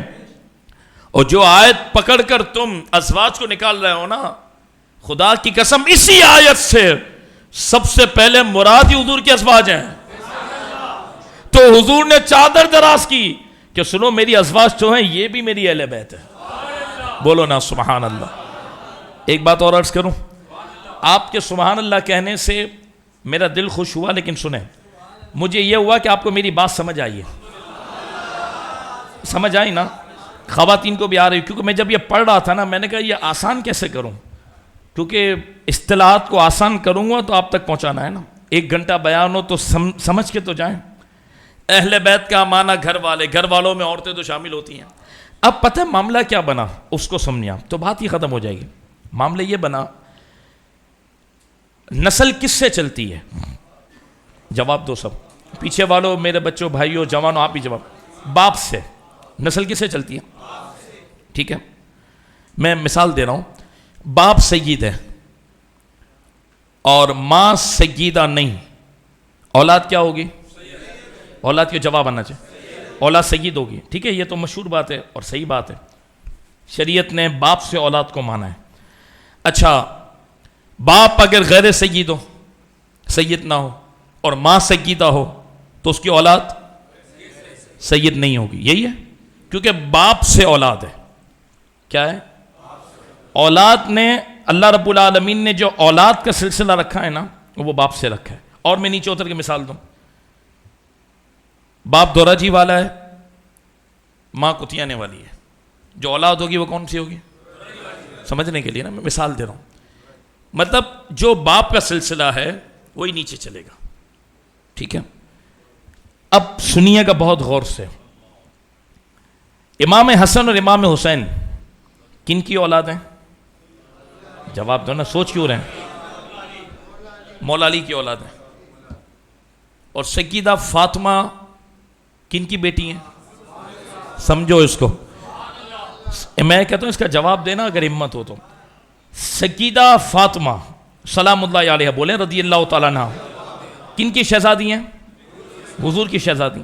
اور جو آیت پکڑ کر تم ازواج کو نکال رہے ہو نا، خدا کی قسم اسی آیت سے سب سے پہلے مراد ہی حضور کی ازواج ہیں. تو حضور نے چادر دراز کی کہ سنو میری ازواج جو ہیں یہ بھی میری اہل بیت ہے. بولو نا سبحان اللہ. ایک بات اور عرض کروں، آپ کے سبحان اللہ کہنے سے میرا دل خوش ہوا، لیکن سنیں، مجھے یہ ہوا کہ آپ کو میری بات سمجھ آئی ہے. سمجھ آئی نا؟ خواتین کو بھی آ رہی، کیونکہ میں جب یہ پڑھ رہا تھا نا، میں نے کہا یہ آسان کیسے کروں، کیونکہ اصطلاحات کو آسان کروں گا تو آپ تک پہنچانا ہے نا. 1 گھنٹہ بیان ہو تو سمجھ کے تو جائیں. اہل بیت کا معنی گھر والے، گھر والوں میں عورتیں تو شامل ہوتی ہیں. اب پتہ ہے معاملہ کیا بنا، اس کو سمجھا تو بات ہی ختم ہو جائے گی. معاملہ یہ بنا، نسل کس سے چلتی ہے؟ جواب دو سب، پیچھے والوں، میرے بچوں، بھائیوں، جوانوں، آپ ہی جواب. باپ سے. نسل کس سے چلتی ہے؟ ٹھیک ہے، میں مثال دے رہا ہوں. باپ سید ہے اور ماں سیدہ نہیں، اولاد کیا ہوگی؟ اولاد کے جواب آنا چاہیے، اولاد سید ہوگی. ٹھیک ہے، یہ تو مشہور بات ہے اور صحیح بات ہے. شریعت نے باپ سے اولاد کو مانا ہے. اچھا، باپ اگر غیر سید ہو، سید نہ ہو، اور ماں سیدہ ہو تو اس کی اولاد سید نہیں ہوگی. یہی ہے، کیونکہ باپ سے اولاد ہے. کیا ہے؟ اولاد نے اللہ رب العالمین نے جو اولاد کا سلسلہ رکھا ہے نا، وہ باپ سے رکھا ہے. اور میں نیچے اتر کے مثال دوں. باپ دورہ جی والا ہے، ماں کتیانے والی ہے. جو اولاد ہوگی وہ کون سی ہوگی؟ سمجھنے کے لیے نا میں مثال دے رہا ہوں. مطلب جو باپ کا سلسلہ ہے وہی نیچے چلے گا. ٹھیک ہے، اب سنیے گا بہت غور سے. امام حسن اور امام حسین کن کی اولاد ہیں؟ جواب دو نا، سوچ کیوں رہے ہیں؟ مولا علی کی اولاد ہیں. اور سیدہ فاطمہ کن کی بیٹی ہیں؟ سمجھو اس کو. میں کہتا ہوں اس کا جواب دینا اگر ہمت ہو تو. سیدہ فاطمہ سلام اللہ علیہ بولیں رضی اللہ تعالیٰ عنہ کن کی شہزادی ہیں؟ حضور کی شہزادی.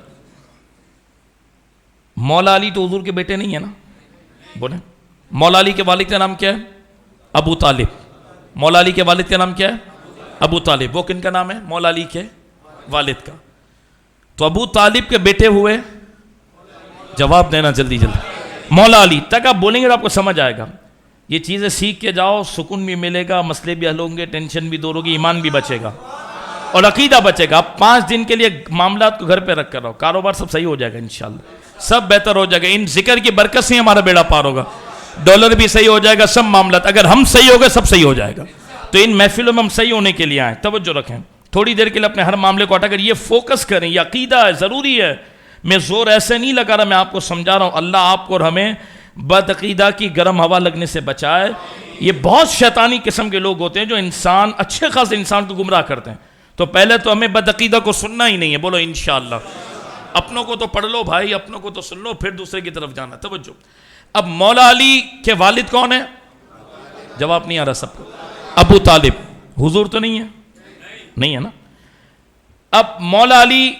مولا علی تو حضور کے بیٹے نہیں ہیں نا؟ بولیں. مولا علی کے والد کا نام کیا ہے؟ ابو طالب. مولا علی کے والد کا نام کیا ہے؟ ابو طالب. وہ کن کا نام ہے؟ مولا علی کے والد کا. تو ابو طالب کے بیٹے ہوئے، جواب دینا جلدی جلدی. مولا علی تک آپ بولیں گے تو آپ کو سمجھ آئے گا. یہ چیزیں سیکھ کے جاؤ، سکون بھی ملے گا، مسئلے بھی حل ہوں گے، ٹینشن بھی دور ہوگی، ایمان بھی بچے گا اور عقیدہ بچے گا. آپ 5 دن کے لیے معاملات کو گھر پہ رکھ کر رہو، کاروبار سب صحیح ہو جائے گا انشاءاللہ، سب بہتر ہو جائے گا. ان ذکر کی برکت سے ہمارا بیڑا پار ہوگا، ڈالر بھی صحیح ہو جائے گا، سب معاملات اگر ہم صحیح ہو گئے سب صحیح ہو جائے گا. تو ان محفلوں میں ہم صحیح ہونے کے لیے آئیں. توجہ رکھیں، تھوڑی دیر کے لیے اپنے ہر معاملے کو ہٹا کر یہ فوکس کریں. یہ عقیدہ ہے، ضروری ہے. میں زور ایسے نہیں لگا رہا، میں آپ کو سمجھا رہا ہوں. اللہ آپ کو اور ہمیں بد عقیدہ کی گرم ہوا لگنے سے بچائے. یہ بہت شیطانی قسم کے لوگ ہوتے ہیں جو انسان، اچھے خاص انسان کو گمراہ کرتے ہیں. تو پہلے تو ہمیں بد عقیدہ کو سننا ہی نہیں ہے. بولو انشاءاللہ. اپنوں کو تو پڑھ لو بھائی، اپنوں کو تو سن لو، پھر دوسرے کی طرف جانا. توجہ. اب مولا علی کے والد کون ہیں؟ جواب نہیں آ رہا سب کو. ابو طالب. حضور تو نہیں ہے؟ نہیں ہے نا. اب مولا علی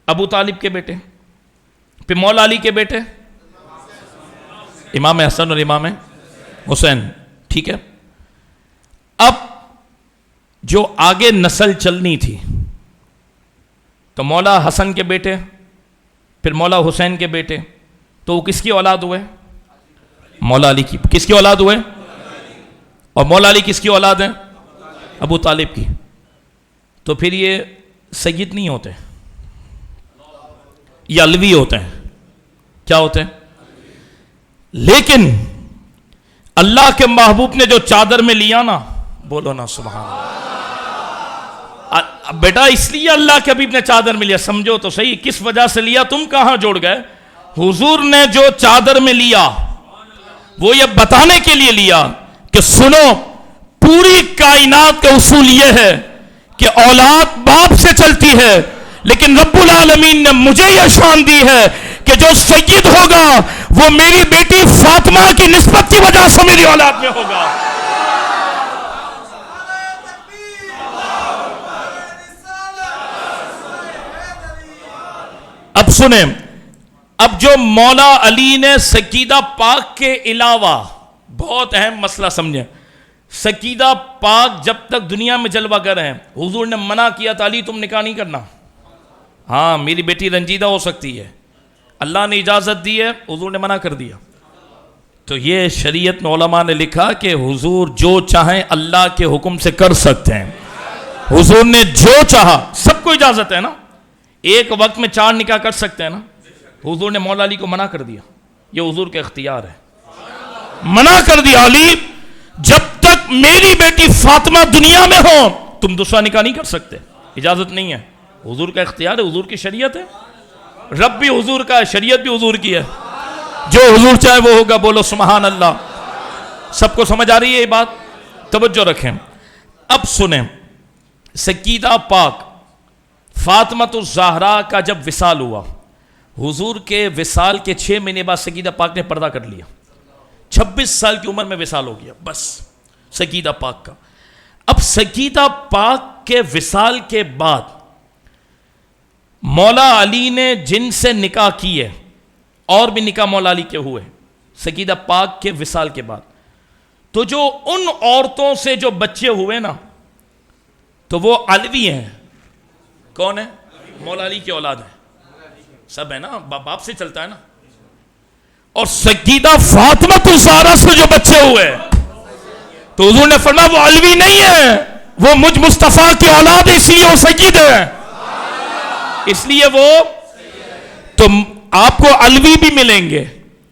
ابو طالب کے بیٹے، پھر مولا علی کے بیٹے امام حسن اور امام حسین. ٹھیک ہے. اب جو آگے نسل چلنی تھی تو مولا حسن کے بیٹے، پھر مولا حسین کے بیٹے، تو وہ کس کی اولاد ہوئے؟ مولا علی کی. کس کی اولاد ہوئے؟ اور مولا علی کس کی اولاد ہیں؟ ابو طالب کی. تو پھر یہ سید نہیں ہوتے، یہ علوی ہوتے ہیں. کیا ہوتے ہیں؟ لیکن اللہ کے محبوب نے جو چادر میں لیا نا، بولو نا سبحان اللہ. بیٹا اس لیے اللہ کے حبیب نے چادر میں لیا، سمجھو تو صحیح کس وجہ سے لیا. تم کہاں جوڑ گئے؟ حضور نے جو چادر میں لیا وہ یہ بتانے کے لیے لیا کہ سنو، پوری کائنات کا اصول یہ ہے کہ اولاد باپ سے چلتی ہے، لیکن رب العالمین نے مجھے یہ شان دی ہے کہ جو سید ہوگا وہ میری بیٹی فاطمہ کی نسبت کی وجہ سے میری اولاد میں ہوگا. اب سنیں، اب جو مولا علی نے سیدہ پاک کے علاوہ، بہت اہم مسئلہ سمجھیں، سیدہ پاک جب تک دنیا میں جلوہ گر ہیں، حضور نے منع کیا تھا علی تم نکاح نہیں کرنا. ہاں میری بیٹی رنجیدہ ہو سکتی ہے، اللہ نے اجازت دی ہے، حضور نے منع کر دیا. تو یہ شریعت میں علماء نے لکھا کہ حضور جو چاہیں اللہ کے حکم سے کر سکتے ہیں. حضور نے جو چاہا، سب کو اجازت ہے نا، ایک وقت میں 4 نکاح کر سکتے ہیں نا. حضور نے مولا علی کو منع کر دیا، یہ حضور کا اختیار ہے. منع کر دیا، علی جب تک میری بیٹی فاطمہ دنیا میں ہو تم دوسرا نکاح نہیں کر سکتے، اجازت نہیں ہے. حضور کا اختیار ہے، حضور کی شریعت ہے. رب بھی حضور کا ہے، شریعت بھی حضور کی ہے، جو حضور چاہے وہ ہوگا. بولو سبحان اللہ. سب کو سمجھ آ رہی ہے یہ بات؟ توجہ رکھیں. اب سنیں، سیدہ پاک فاطمۃ الزہرا کا جب وصال ہوا، حضور کے وصال کے 6 مہینے بعد سیدہ پاک نے پردہ کر لیا. 26 سال کی عمر میں وصال ہو گیا بس سیدہ پاک کا. اب سیدہ پاک کے وصال کے بعد مولا علی نے جن سے نکاح کیے، اور بھی نکاح مولا علی کے ہوئے سیدہ پاک کے وصال کے بعد، تو جو ان عورتوں سے جو بچے ہوئے نا تو وہ علوی ہیں. کون ہے؟ مولا علی کی اولاد ہیں، سب ہے نا، باپ سے چلتا ہے نا. اور سیدہ فاطمہ الزہرا سے جو بچے ہوئے تو حضور نے فرمایا وہ علوی نہیں ہے، وہ مجھ مصطفیٰ کی اولاد ہے، اس لیے وہ سید ہے، اس لیے وہ. تو آپ کو علوی بھی ملیں گے،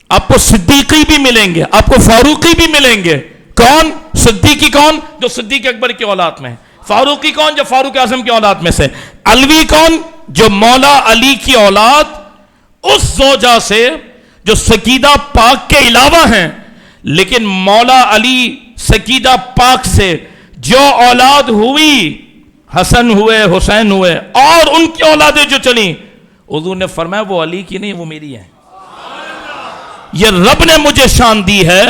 آپ کو صدیقی بھی ملیں گے، آپ کو فاروقی بھی ملیں گے. کون؟ صدیقی کون؟ جو صدیق اکبر کی اولاد میں. فاروقی کون؟ جو فاروق اعظم کی اولاد میں سے. علوی کون؟ جو مولا علی کی اولاد اس زوجہ سے جو سیدہ پاک کے علاوہ ہیں، لیکن مولا علی سیدہ پاک سے جو اولاد ہوئی، حسن ہوئے، حسین ہوئے، اور ان کی اولادیں جو چلیں، حضور نے فرمایا وہ علی کی نہیں، وہ میری ہیں. یہ رب نے مجھے شان دی ہے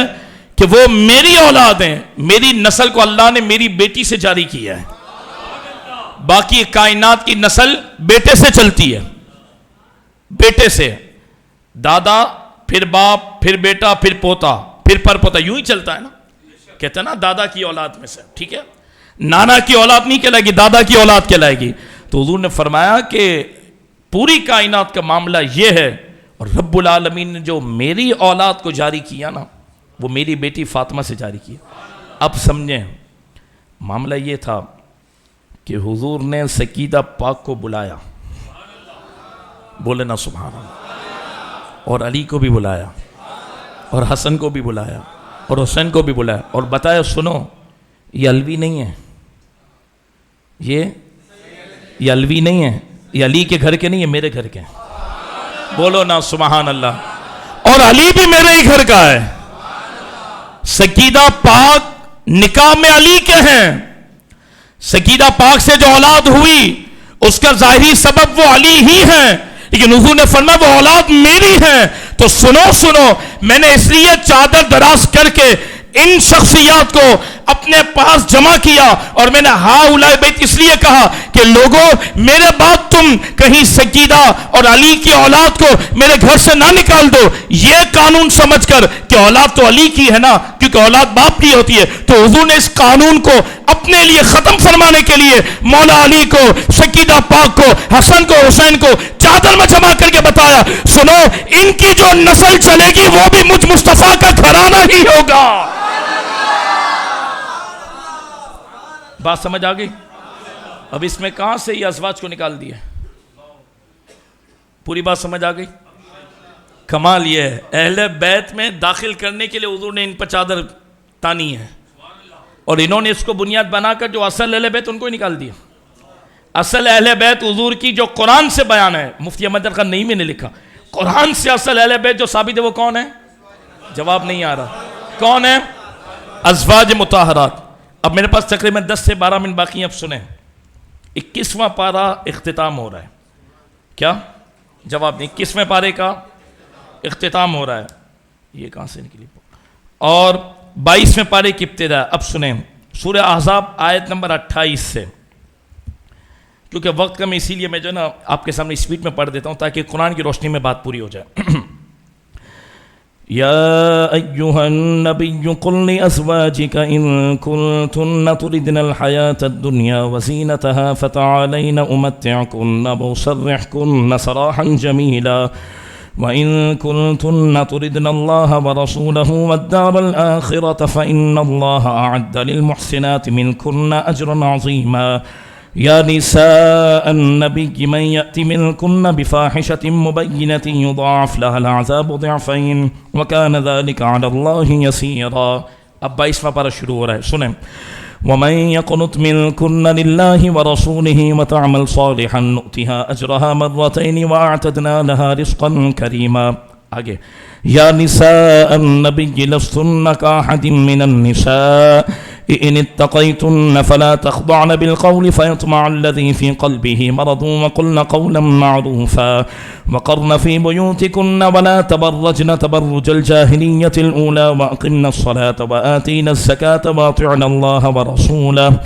کہ وہ میری اولاد ہیں، میری نسل کو اللہ نے میری بیٹی سے جاری کیا ہے. باقی کائنات کی نسل بیٹے سے چلتی ہے، بیٹے سے، دادا پھر باپ پھر بیٹا پھر پوتا پھر پر پوتا، یوں ہی چلتا ہے نا. کہتے ہیں نا دادا کی اولاد میں سے، ٹھیک ہے، نانا کی اولاد نہیں کہلائے گی، دادا کی اولاد کہلائے گی. تو حضور نے فرمایا کہ پوری کائنات کا معاملہ یہ ہے، اور رب العالمین نے جو میری اولاد کو جاری کیا نا وہ میری بیٹی فاطمہ سے جاری کیا. اب سمجھیں معاملہ یہ تھا کہ حضور نے سیدہ پاک کو بلایا، بولے نا سبحان اللہ، اور علی کو بھی بلایا، اور حسن کو بھی بلایا، اور حسین کو بھی بلایا، اور بتایا سنو یہ علوی نہیں ہے، یہ علوی نہیں ہے، یہ علی کے گھر کے نہیں ہے، میرے گھر کے ہیں. بولو نا سبحان اللہ. اور علی بھی میرے ہی گھر کا ہے. سیدہ پاک نکاح میں علی کے ہیں. سیدہ پاک سے جو اولاد ہوئی اس کا ظاہری سبب وہ علی ہی ہیں، لیکن حضور نے فرمایا وہ اولاد میری ہیں. تو سنو میں نے اس لیے چادر دراز کر کے ان شخصیات کو اپنے پاس جمع کیا، اور میں نے ہاؤلائی بیت اس لیے کہا کہ لوگوں میرے بعد تم کہیں سیدہ اور علی کی اولاد کو میرے گھر سے نہ نکال دو، یہ قانون سمجھ کر کہ اولاد تو علی کی ہے نا، کیونکہ اولاد باپ کی ہوتی ہے. تو حضور نے اس قانون کو اپنے لیے ختم فرمانے کے لیے مولا علی کو، سیدہ پاک کو، حسن کو، حسین کو چادر میں جمع کر کے بتایا سنو ان کی جو نسل چلے گی وہ بھی مجھ مصطفیٰ کا گھرانہ ہی ہوگا. بات سمجھ آ گئی؟ اب اس میں کہاں سے یہ ازواج کو نکال دیا؟ پوری بات سمجھ آ گئی؟ کمال یہ ہے اہل بیت میں داخل کرنے کے لیے حضور نے ان پر چادر تانی ہے، اور انہوں نے اس کو بنیاد بنا کر جو اصل اہل بیت ان کو ہی نکال دیا. اصل اہل بیت حضور کی جو قرآن سے بیان ہے، مفتی احمد خان نہیں میں نے لکھا، قرآن سے اصل اہل بیت جو ثابت ہے وہ کون ہے؟ جواب نہیں آ رہا. کون ہے؟ ازواج مطہرات. اب میرے پاس تقریباً 10 سے 12 منٹ باقی ہیں. اب سنیں 21واں پارہ اختتام ہو رہا ہے. کیا جواب نہیں؟ 21ویں پارے کا اختتام ہو رہا ہے. یہ کہاں سے نکلی؟ اور 22ویں پارے کی ابتدا. اب سنیں سورہ احزاب آیت نمبر 28 سے، کیونکہ وقت کم اسی لیے میں جو ہے نا آپ کے سامنے اسپیڈ میں پڑھ دیتا ہوں تاکہ قرآن کی روشنی میں بات پوری ہو جائے. يا أيها النبي قل لأزواجك إن كنتن تردن الحياة الدنيا وزينتها فتعالين أمتعكن وأسرحكن سراحا جميلا وإن كنتن تردن الله ورسوله والدار الآخرة فإن الله أعد للمحسنات منكن أجرا عظيما يا نساء النبي من يأتي منكن بفاحشة مبينة يضاعف لها العذاب ضعفين وكان ذلك على الله يسيرا. اب 22واں پارہ شروع ہو رہا ہے. سنیں ومن يقنت منكن لله ورسوله وتعمل صالحا نؤتها أجرها مرتين وأعتدنا لها رزقا كريما. آگے يا نساء النبي لستن كأحد من النساء إن اتقيتن فلا تخضعن بالقول فيطمع الذي في قلبه مرض وقلن قولا معروفا وقرن في بيوتكن ولا تبرجن تبرج الجاهلية الأولى وأقمن الصلاة وآتينا الزكاة وأطعنا الله ورسوله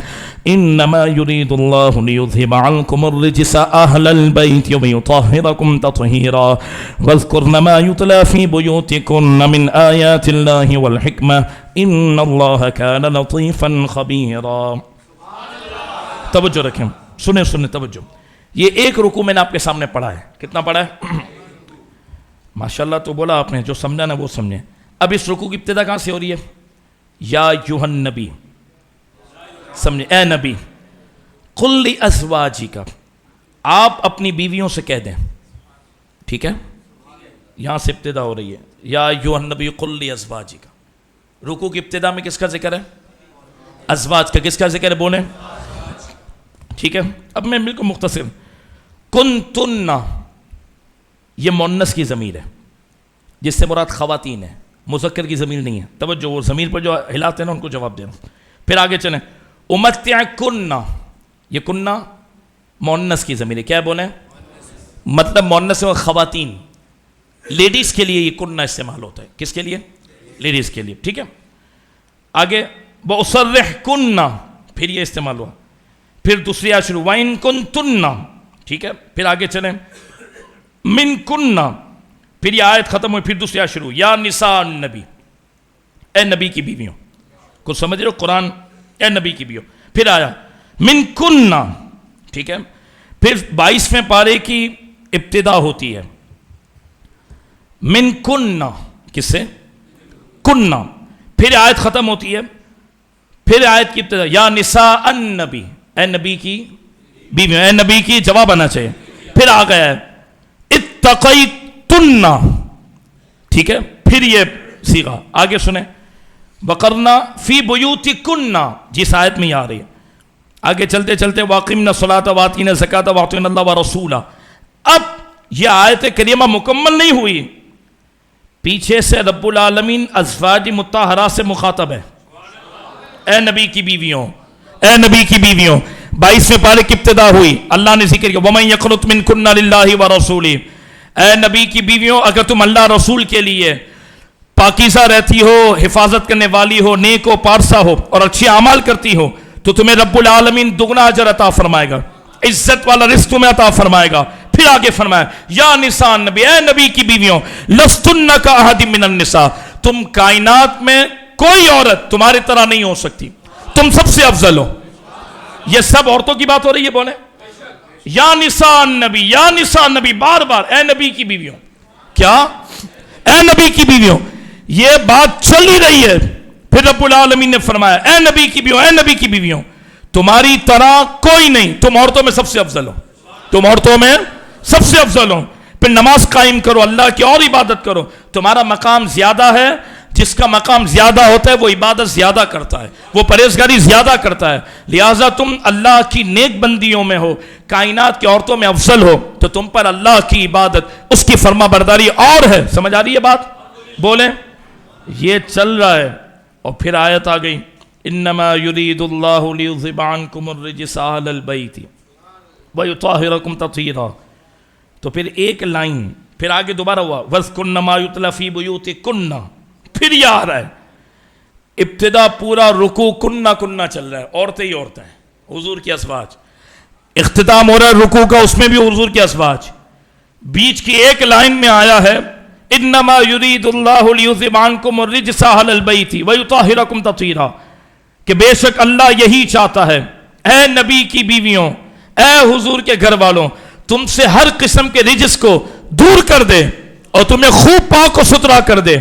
إنما يريد الله ليذهب عنكم الرجس أهل البيت ويطهركم تطهيرا واذكرن ما يتلى في بيوتكن من آيات الله والحكمة إن الله كان لطيفا خبيرا. توجہ رکھیں, سنیں توجہ. یہ ایک رکوع میں نے آپ کے سامنے پڑھا ہے. کتنا پڑھا ہے؟ ماشاءاللہ تو بولا آپ نے, جو سمجھا نا وہ سمجھے. اب اس رکوع کی ابتدا کہاں سے ہو رہی ہے؟ یا ایھا النبی, سمجھے, اے نبی, قل لازواجک, آپ اپنی بیویوں سے کہہ دیں. ٹھیک ہے, یہاں سے ابتدا ہو رہی ہے. یا ایھا النبی قل لازواجک. رکوع کی ابتدا میں کس کا ذکر ہے؟ ازواج کا. کس کا ذکر ہے؟ بولیں. ٹھیک ہے, اب میں بالکل مختصر. کنتن, یہ مؤنث کی ضمیر ہے جس سے مراد خواتین ہے, مذکر کی ضمیر نہیں ہے. توجہ, وہ ضمیر پر جو ہلاتے ہیں نا ان کو جواب دینا. پھر آگے چلیں. امتعکن, یہ کننا مؤنث کی ضمیر ہے. کیا بولیں؟ مطلب مؤنث و خواتین, لیڈیز کے لیے یہ کننا استعمال ہوتا ہے. کس کے لیے؟ لیڈیز کے لیے. ٹھیک ہے, آگے وَأُسَرِّحْكُنَّ, پھر یہ استعمال ہوا. پھر دوسری آیت شروع, وَإِن كُنتُنَّ. ٹھیک ہے, پھر آگے چلیں. مِن كُنَّ, پھر یہ آیت ختم ہوئی. پھر دوسری آیت شروع, یا نساء النبی, اے نبی کی بیویوں. کچھ سمجھ رہے ہو؟ قرآن اے نبی کی بیویوں. پھر آیا من کننا. ٹھیک ہے, پھر 22ویں پارے کی ابتدا ہوتی ہے من کننا. کس سے؟ کننا. پھر آیت ختم ہوتی ہے. پھر آیت کی ابتدا یا نساء النبی, اے نبی کی بیویوں. اے نبی کی جواب آنا چاہیے. پھر آ گیا ہے اتقیتن. ٹھیک ہے, پھر یہ صیغہ. آگے سنیں. وقرنا فی بیوتکن, جس آیت میں یہ آ رہی ہے. آگے چلتے چلتے واقمنا الصلاۃ وآتینا الزکاۃ وأطعنا اللہ ورسولہ. اب یہ آیت کریمہ مکمل نہیں ہوئی, پیچھے سے رب العالمین ازواج مطہرات سے مخاطب ہے. اے نبی کی بیویوں, اے نبی کی بیویوں. 22ویں پارے کی ابتدا ہوئی, اللہ نے ذکر کیا وَمَن يَقْنُتْ مِنكُنَّ لِلَّهِ وَرَسُولِهِ. اے نبی کی بیویوں, اگر تم اللہ رسول کے لیے پاکیزہ رہتی ہو, حفاظت کرنے والی ہو, نیک و پارسا ہو اور اچھے اعمال کرتی ہو, تو تمہیں رب العالمین دگنا اجر عطا فرمائے گا, عزت والا رزق تمہیں عطا فرمائے گا. پھر آگے فرمایا یا نساء النبی, اے نبی کی بیویوں, لستن کاحد من النساء, تم کائنات میں کوئی عورت تمہاری طرح نہیں ہو سکتی, تم سب سے افضل ہو. یہ سب عورتوں کی بات ہو رہی ہے. بولیں یا نساء النبی, یا نساء النبی, بار بار اے نبی کی بیویوں. کیا؟ اے نبی کی بیویوں. یہ بات چل ہی رہی ہے. پھر رب العالمین نے فرمایا اے نبی کی بیویوں, اے نبی کی بیویوں, تمہاری طرح کوئی نہیں, تم عورتوں میں سب سے افضل ہو, تم عورتوں میں سب سے افضل ہو. پھر نماز قائم کرو, اللہ کی اور عبادت کرو. تمہارا مقام زیادہ ہے, جس کا مقام زیادہ ہوتا ہے وہ عبادت زیادہ کرتا ہے, وہ پرہیزگاری زیادہ کرتا ہے. لہٰذا تم اللہ کی نیک بندیوں میں ہو, کائنات کی عورتوں میں افضل ہو, تو تم پر اللہ کی عبادت, اس کی فرما برداری اور ہے. سمجھ آ رہی ہے بات؟ بولیں. یہ چل رہا ہے. اور پھر آیت آ گئی انما یرید اللہ لیذھب عنکم الرجس اہل البیت ویطہرکم تطہیرا. تو پھر ایک لائن, پھر آگے دوبارہ ہوا وَاذْكُرْنَ مَا يُتْلَى فِي بُيُوتِكُنَّ. پھر یہ آ رہا ہے. ابتدا پورا رکوع کننا کننا چل رہا ہے, عورتیں ہی عورتیں ہیں, حضور کی ازواج. اختتام ہو رہا ہے رکوع کا, اس میں بھی حضور کی ازواج. بیچ کی ایک لائن میں آیا ہے انما یرید اللہ لیذھب عنکم الرجس اہل البیت ویطہرکم تطہیرا, کہ بے شک اللہ یہی چاہتا ہے اے نبی کی بیویوں, اے حضور کے گھر والوں, تم سے ہر قسم کے رجس کو دور کر دے اور تمہیں خوب پاک و ستھرا کر دے.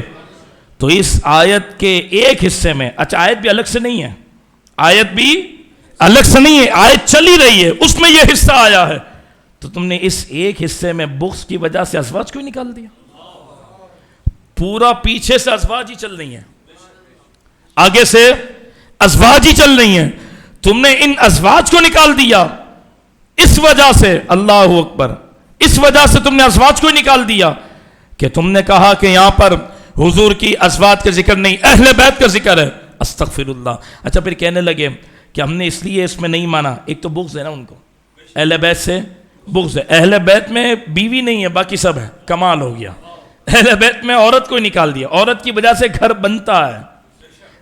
تو اس آیت کے ایک حصے میں, اچھا آیت بھی الگ سے نہیں ہے, آیت بھی الگ سے نہیں ہے, آیت چلی رہی ہے, اس میں یہ حصہ آیا ہے, تو تم نے اس ایک حصے میں بغض کی وجہ سے ازواج کیوں نکال دیا؟ پورا پیچھے سے ازواج ہی چل رہی ہیں, آگے سے ازواج ہی چل رہی ہیں, تم نے ان ازواج کو نکال دیا. اس وجہ سے, اللہ اکبر, اس وجہ سے تم نے ازواج کو نکال دیا کہ تم نے کہا کہ یہاں پر حضور کی ازواج کا ذکر نہیں, اہل بیت کا ذکر ہے. استغفر اللہ. اچھا پھر کہنے لگے کہ ہم نے اس لیے اس میں نہیں مانا, ایک تو بغض ہے نا ان کو, اہل بیت سے بغض ہے. اہل بیت میں بیوی نہیں ہے, باقی سب ہے, کمال ہو گیا. اہل بیت میں عورت کو نکال دیا, عورت کی وجہ سے گھر بنتا ہے,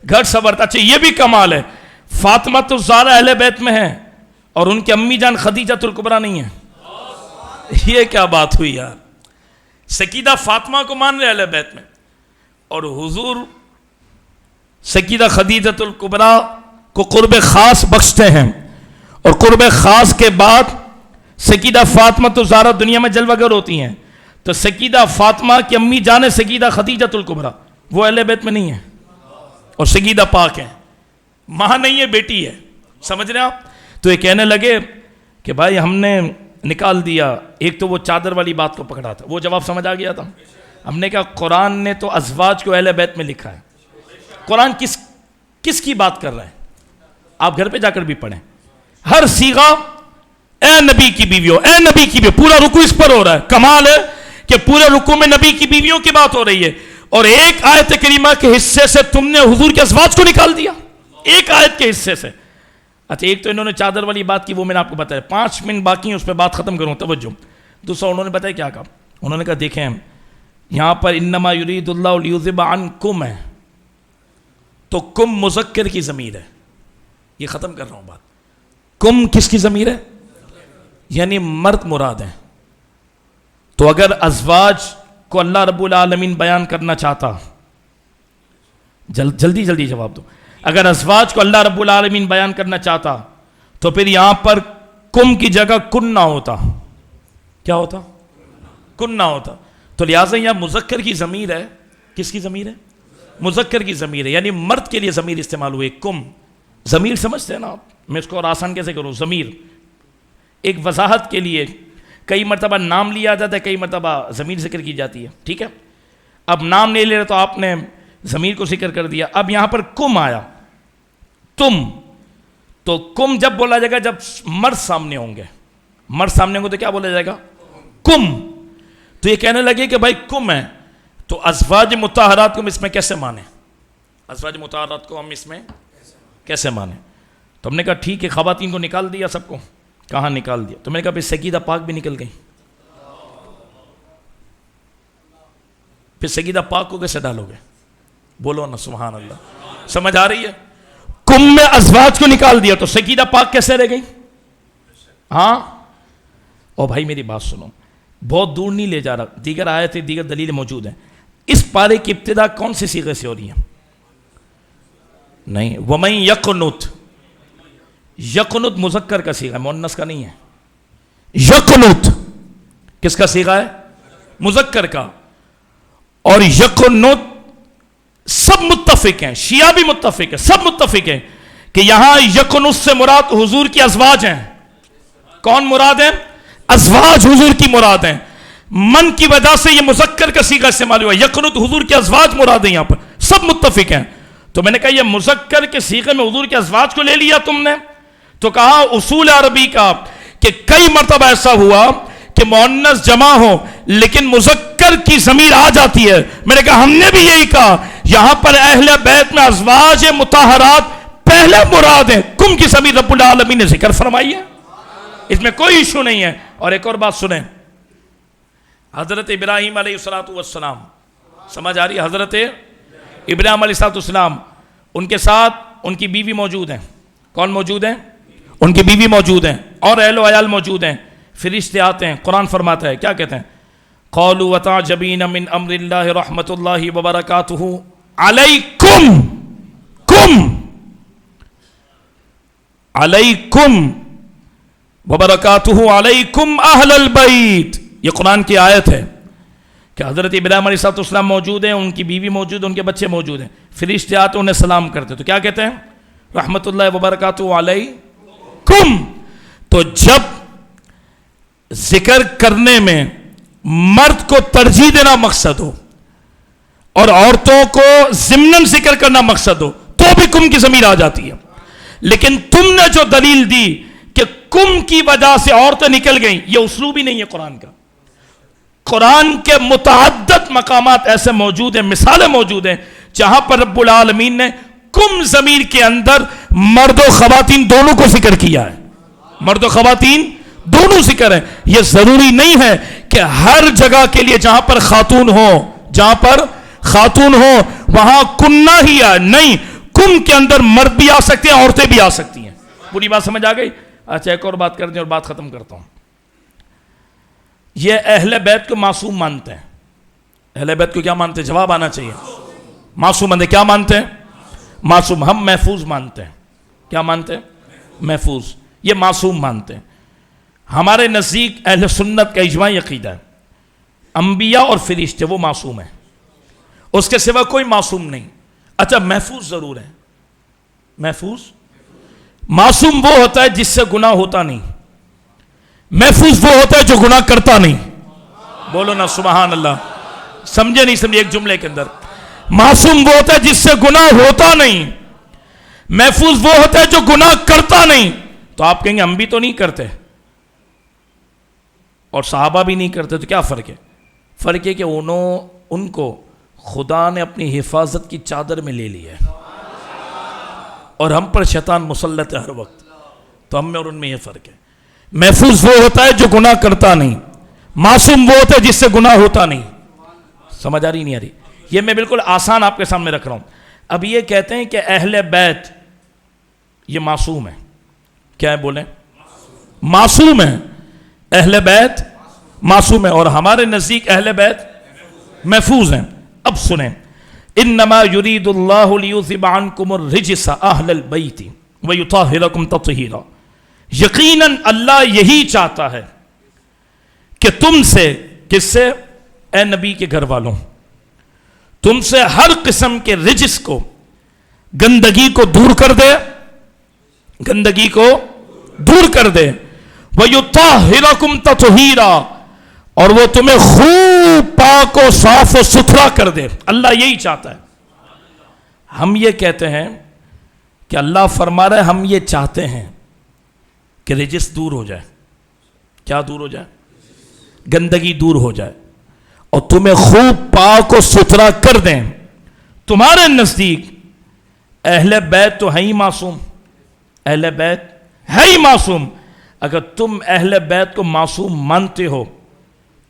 گھر سنورتا. اچھا یہ بھی کمال ہے, فاطمہ تو زہرا اہل بیت میں ہے اور ان کی امی جان خدیجہ الکبریٰ نہیں ہے. یہ کیا بات ہوئی یار, سیدہ فاطمہ کو مان رہے اہل بیت میں, اور حضور سیدہ خدیجہ الکبریٰ کو قرب خاص بخشتے ہیں, اور قرب خاص کے بعد سیدہ فاطمہ تو زہرا دنیا میں جلوہ گر ہوتی ہیں. تو سیدہ فاطمہ کی امی جان سیدہ خدیجہ الکبریٰ وہ اہل بیت میں نہیں ہے, اور سیدہ پاک ہیں, ماں نہیں ہے بیٹی ہے. سمجھ رہے آپ؟ تو یہ کہنے لگے کہ بھائی ہم نے نکال دیا. ایک تو وہ چادر والی بات کو پکڑا تھا, وہ جواب سمجھ آ گیا تھا. ہم نے کہا قرآن نے تو ازواج کو اہل بیت میں لکھا ہے, قرآن کس کی بات کر رہا ہے؟ آپ گھر پہ جا کر بھی پڑھیں, ہر صیغہ اے نبی کی بیویوں, اے نبی کی بیویوں, پورا رکوع اس پر ہو رہا ہے. کمال ہے کہ پورے رکوع میں نبی کی بیویوں کی بات ہو رہی ہے, اور ایک آیت کریمہ کے حصے سے تم نے حضور کے ازواج کو نکال دیا, ایک آیت کے حصے سے. اچھا ایک تو انہوں نے چادر والی بات کی, وہ میں نے آپ کو بتایا, 5 منٹ باقی ہیں اس پہ بات ختم کروں, توجہ. دوسرا انہوں نے بتایا کیا کہا, انہوں نے کہا دیکھیں یہاں پر انما یرید اللہ لیذھب عنکم ہے, تو کم مذکر کی ضمیر ہے, یہ ختم کر رہا ہوں بات. کم کس کی ضمیر ہے؟ یعنی مرد مراد ہیں. تو اگر ازواج کو اللہ رب العالمین بیان کرنا چاہتا, جلدی جلدی جواب دو, اگر ازواج کو اللہ رب العالمین بیان کرنا چاہتا تو پھر یہاں پر کم کی جگہ کن نہ ہوتا. کیا ہوتا؟ کن نہ ہوتا. تو لہٰذا یہاں مذکر کی ضمیر ہے. کس کی ضمیر ہے؟ مذکر کی ضمیر ہے, یعنی مرد کے لیے ضمیر استعمال ہوئے. کم ضمیر سمجھتے ہیں نا آپ, میں اس کو اور آسان کیسے کروں. ضمیر ایک وضاحت کے لیے کئی مرتبہ نام لیا جاتا ہے, کئی مرتبہ ضمیر ذکر کی جاتی ہے, ٹھیک ہے. اب نام نہیں لے رہے تو آپ نے ضمیر کو ذکر کر دیا. اب یہاں پر کم آیا, تم, تو کم جب بولا جائے گا جب مرد سامنے ہوں گے, مرد سامنے ہوں گے تو کیا بولا جائے گا؟ کم. تو یہ کہنے لگے کہ بھائی کم ہے, تو ازواج مطہرات کو ہم اس میں کیسے مانیں؟ ازواج مطہرات کو ہم اس میں کیسے مانیں؟ تو ہم نے کہا ٹھیک ہے, خواتین کو نکال دیا سب کو. کہاں نکال دیا؟ تو میں نے کہا پھر سیدہ پاک بھی نکل گئی. پھر سیدہ پاک کو کیسے ڈالو گے؟ بولو نا سبحان اللہ. سمجھ آ رہی ہے؟ کم میں ازواج کو نکال دیا تو سیدہ پاک کیسے رہ گئی؟ ہاں, او بھائی میری بات سنو, بہت دور نہیں لے جا رہا, دیگر آیتیں دیگر دلیل موجود ہیں. اس پارے کی ابتدا کون سے صیغے سے ہو رہی ہے؟ نہیں, وَمَن یقنت, یقنت مذکر کا صیغہ ہے, مؤنث کا نہیں ہے. یقنت کس کا صیغہ ہے؟ مذکر کا. اور یقنت سب متفق ہیں, شیعہ بھی متفق ہیں, سب متفق ہیں کہ یہاں یقنت سے مراد حضور کی ازواج ہیں. کون مراد ہیں؟ ازواج حضور کی مراد ہیں. من کی وجہ سے یہ مذکر کا صیغہ استعمال ہوا, یقنت حضور کی ازواج مراد ہیں, یہاں پر سب متفق ہیں. تو میں نے کہا یہ مذکر کے صیغے میں حضور کے ازواج کو لے لیا تم نے. تو کہا اصول عربی کا کہ کئی مرتبہ ایسا ہوا کہ مؤنث جمع ہو لیکن مذکر کی ضمیر آ جاتی ہے. میں نے کہا ہم نے بھی یہی کہا, یہاں پر اہل بیت میں ازواج مطہرات پہلے مراد ہیں, کم کی ضمیر رب العالمین نے ذکر فرمائی ہے, اس میں کوئی ایشو نہیں ہے. اور ایک اور بات سنیں, حضرت ابراہیم علیہ السلام, سمجھ آ رہی ہے؟ حضرت ابراہیم علیہ السلام, ان کے ساتھ ان کی بیوی موجود ہیں. کون موجود ہیں؟ ان کی بیوی موجود ہیں, اور اہل و عیال موجود ہیں. فرشتے آتے ہیں, قرآن فرماتا ہے, کیا کہتے ہیں؟ قالوا وتعجبین من امر اللہ رحمت اللہ وبرکاتہ علیکم, علیکم وبرکاتہ علیکم اہل البیت. یہ قرآن کی آیت ہے کہ حضرت ابراہیم علیہ السلام موجود ہیں, ان کی بیوی موجود ہے, ان کے بچے موجود ہیں. فرشتے آتے انہیں سلام کرتے, تو کیا کہتے ہیں؟ رحمت اللہ وبرکاتہ علیکم. تو جب ذکر کرنے میں مرد کو ترجیح دینا مقصد ہو اور عورتوں کو ضمناً ذکر کرنا مقصد ہو تو بھی کم کی ضمیر آ جاتی ہے. لیکن تم نے جو دلیل دی کہ کم کی وجہ سے عورتیں نکل گئیں, یہ اسلوب ہی نہیں ہے قرآن کا. قرآن کے متعدد مقامات ایسے موجود ہیں, مثالیں موجود ہیں جہاں پر رب العالمین نے کم ضمیر کے اندر مرد و خواتین دونوں کو ذکر کیا ہے. مرد و خواتین دونوں ذکر ہیں. یہ ضروری نہیں ہے کہ ہر جگہ کے لیے جہاں پر خاتون ہو وہاں کننا ہی آئے. نہیں، کم کے اندر مرد بھی آ سکتے ہیں، عورتیں بھی آ سکتی ہیں. پوری بات سمجھ آ گئی؟ اچھا ایک اور بات کر دیں اور بات ختم کرتا ہوں. یہ اہل بیت کو معصوم مانتے ہیں. اہل بیت کو کیا مانتے ہیں؟ جواب آنا چاہیے. معصوم مانتے کیا مانتے ہیں؟ معصوم. ہم محفوظ مانتے ہیں. کیا مانتے ہیں؟ محفوظ. یہ معصوم مانتے ہیں. ہمارے نزدیک اہل سنت کا اجماعی عقیدہ ہے انبیاء اور فرشتے وہ معصوم ہیں، اس کے سوا کوئی معصوم نہیں. اچھا محفوظ ضرور ہے. محفوظ معصوم وہ ہوتا ہے جس سے گناہ ہوتا نہیں. محفوظ وہ ہوتا ہے جو گناہ کرتا نہیں. بولو نا سبحان اللہ. سمجھے نہیں سمجھے؟ ایک جملے کے اندر معصوم وہ ہوتا ہے جس سے گناہ ہوتا نہیں، محفوظ وہ ہوتا ہے جو گناہ کرتا نہیں. تو آپ کہیں گے ہم بھی تو نہیں کرتے اور صحابہ بھی نہیں کرتے، تو کیا فرق ہے؟ فرق ہے کہ ان کو خدا نے اپنی حفاظت کی چادر میں لے لیا ہے اور ہم پر شیطان مسلط ہے ہر وقت. تو ہم میں اور ان میں یہ فرق ہے. محفوظ وہ ہوتا ہے جو گناہ کرتا نہیں، معصوم وہ ہوتا ہے جس سے گناہ ہوتا نہیں. سمجھ آ رہی نہیں آ رہی؟ یہ میں بالکل آسان آپ کے سامنے رکھ رہا ہوں. اب یہ کہتے ہیں کہ اہل بیت یہ معصوم ہے. کیا ہے بولیں؟ معصوم ہے. اہل بیت معصوم ہے اور ہمارے نزدیک اہل بیت محفوظ ہیں. اب سنیں، انما یرید اللہ لیذھب عنکم الرجس اہل البیت ویطہرکم تطہیرا. یقیناً اللہ یہی چاہتا ہے کہ تم سے، کس سے؟ اے نبی کے گھر والوں، تم سے ہر قسم کے رجس کو، گندگی کو دور کر دے، گندگی کو دور کر دے. وَيُطَهِّرَكُمْ تَطْهِيرًا، اور وہ تمہیں خوب پاک و صاف و ستھرا کر دے. اللہ یہی چاہتا ہے. ہم یہ کہتے ہیں کہ اللہ فرما رہا ہے ہم یہ چاہتے ہیں کہ رجس دور ہو جائے. کیا دور ہو جائے؟ گندگی دور ہو جائے اور تمہیں خوب پاک و ستھرا کر دیں. تمہارے نزدیک اہل بیت تو ہے ہی معصوم، اہل بیت ہے ہی معصوم. اگر تم اہل بیت کو معصوم مانتے ہو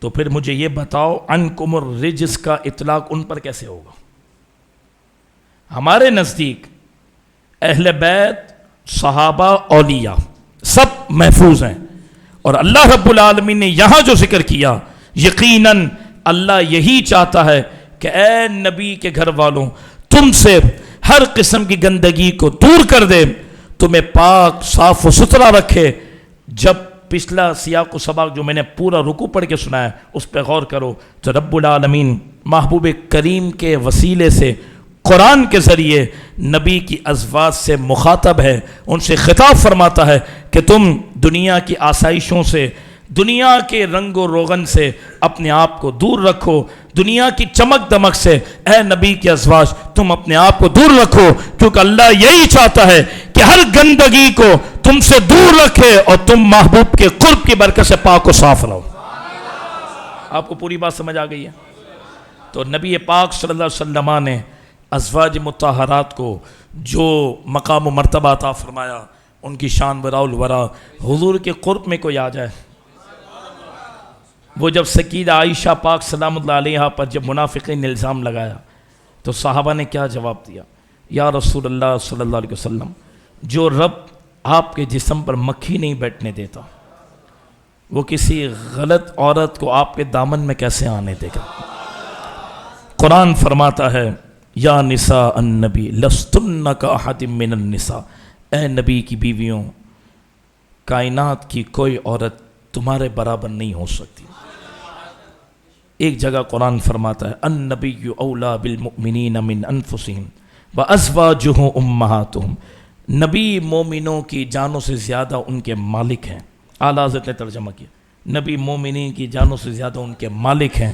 تو پھر مجھے یہ بتاؤ عنکم الرجس کا اطلاق ان پر کیسے ہوگا؟ ہمارے نزدیک اہل بیت، صحابہ، اولیاء سب محفوظ ہیں. اور اللہ رب العالمین نے یہاں جو ذکر کیا، یقیناً اللہ یہی چاہتا ہے کہ اے نبی کے گھر والوں تم سے ہر قسم کی گندگی کو دور کر دے، تمہیں پاک صاف و ستھرا رکھے. جب پچھلا سیاق و سباق جو میں نے پورا رکوع پڑھ کے سنایا اس پہ غور کرو تو رب العالمین محبوب کریم کے وسیلے سے قرآن کے ذریعے نبی کی ازواج سے مخاطب ہے، ان سے خطاب فرماتا ہے کہ تم دنیا کی آسائشوں سے، دنیا کے رنگ و روغن سے اپنے آپ کو دور رکھو. دنیا کی چمک دمک سے اے نبی کے ازواج تم اپنے آپ کو دور رکھو، کیونکہ اللہ یہی چاہتا ہے کہ ہر گندگی کو تم سے دور رکھے اور تم محبوب کے قرب کی برکت سے پاک و صاف رہو. آپ کو پوری بات سمجھ آ گئی ہے؟ تو نبی پاک صلی اللہ علیہ وسلم نے ازواج مطہرات کو جو مقام و مرتبہ عطا فرمایا، ان کی شان وراء الورا. حضور کے قرب میں کوئی آ جائے، وہ جب سیدہ عائشہ پاک سلام اللہ علیہا پر جب منافقین نے الزام لگایا تو صحابہ نے کیا جواب دیا؟ یا رسول اللہ صلی اللہ علیہ وسلم، جو رب آپ کے جسم پر مکھی نہیں بیٹھنے دیتا وہ کسی غلط عورت کو آپ کے دامن میں کیسے آنے دے گا؟ قرآن فرماتا ہے یا نساء النبی لستن کاحد من النساء، اے نبی کی بیویوں کائنات کی کوئی عورت تمہارے برابر نہیں ہو سکتی. ایک جگہ قرآن فرماتا ہے النبی اولا بالمؤمنین من انفسہم وازواجہ امہاتہم، نبی مومنوں کی جانوں سے زیادہ ان کے مالک ہیں. اعلیٰ حضرت نے ترجمہ کیا نبی مومنین کی جانوں سے زیادہ ان کے مالک ہیں.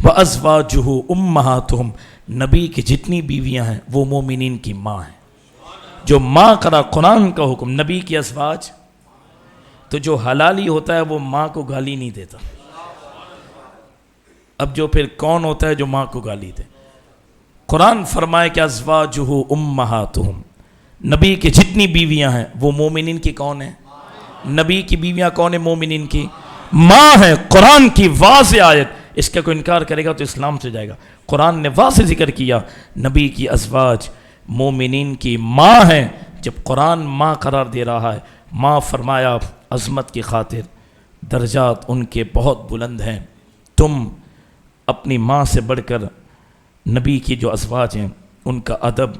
وازواجہ امہاتہم، نبی کی جتنی بیویاں ہیں وہ مومنین کی ماں ہیں. جو ماں کرا قرآن کا حکم، نبی کی ازواج، تو جو حلالی ہوتا ہے وہ ماں کو گالی نہیں دیتا. اب جو پھر کون ہوتا ہے جو ماں کو گالی دے؟ قرآن فرمائے کہ ازواجہ امہاتہم، نبی کے جتنی بیویاں ہیں وہ مومنین کی کون ہیں؟ نبی کی بیویاں کون ہیں؟ مومنین کی ماں ہیں۔ قرآن کی واضح آیت، اس کا کوئی انکار کرے گا تو اسلام سے جائے گا۔ قرآن نے واضح ذکر کیا نبی کی ازواج مومنین کی ماں ہیں۔ جب قرآن ماں قرار دے رہا ہے، ماں فرمایا عظمت کی خاطر درجات ان کے بہت بلند ہیں، تم اپنی ماں سے بڑھ کر نبی کی جو ازواج ہیں ان کا ادب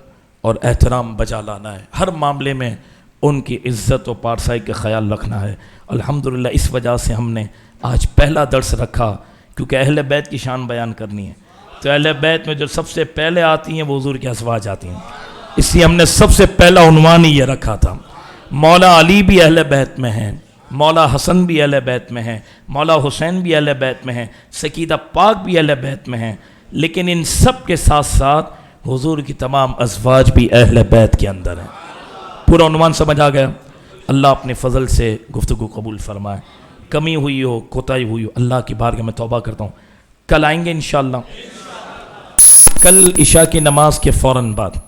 اور احترام بجا لانا ہے، ہر معاملے میں ان کی عزت و پارسائی کا خیال رکھنا ہے۔ الحمدللہ اس وجہ سے ہم نے آج پہلا درس رکھا، کیونکہ اہل بیت کی شان بیان کرنی ہے، تو اہل بیت میں جو سب سے پہلے آتی ہیں وہ حضور کی ازواج آتی ہیں، اس لیے ہم نے سب سے پہلا عنوان ہی یہ رکھا تھا۔ مولا علی بھی اہل بیت میں ہیں، مولا حسن بھی اہل بیت میں ہیں، مولا حسین بھی اہل بیت میں ہیں، سکیدہ پاک بھی اہل بیت میں ہیں، لیکن ان سب کے ساتھ ساتھ حضور کی تمام ازواج بھی اہل بیت کے اندر ہیں۔ پورا عنوان سمجھ آ گیا؟ اللہ اپنے فضل سے گفتگو قبول فرمائے، کمی ہوئی ہو کوتاہی ہوئی ہو اللہ کی بارگاہ میں توبہ کرتا ہوں۔ کل آئیں گے انشاءاللہ، کل عشاء کی نماز کے فوراً بعد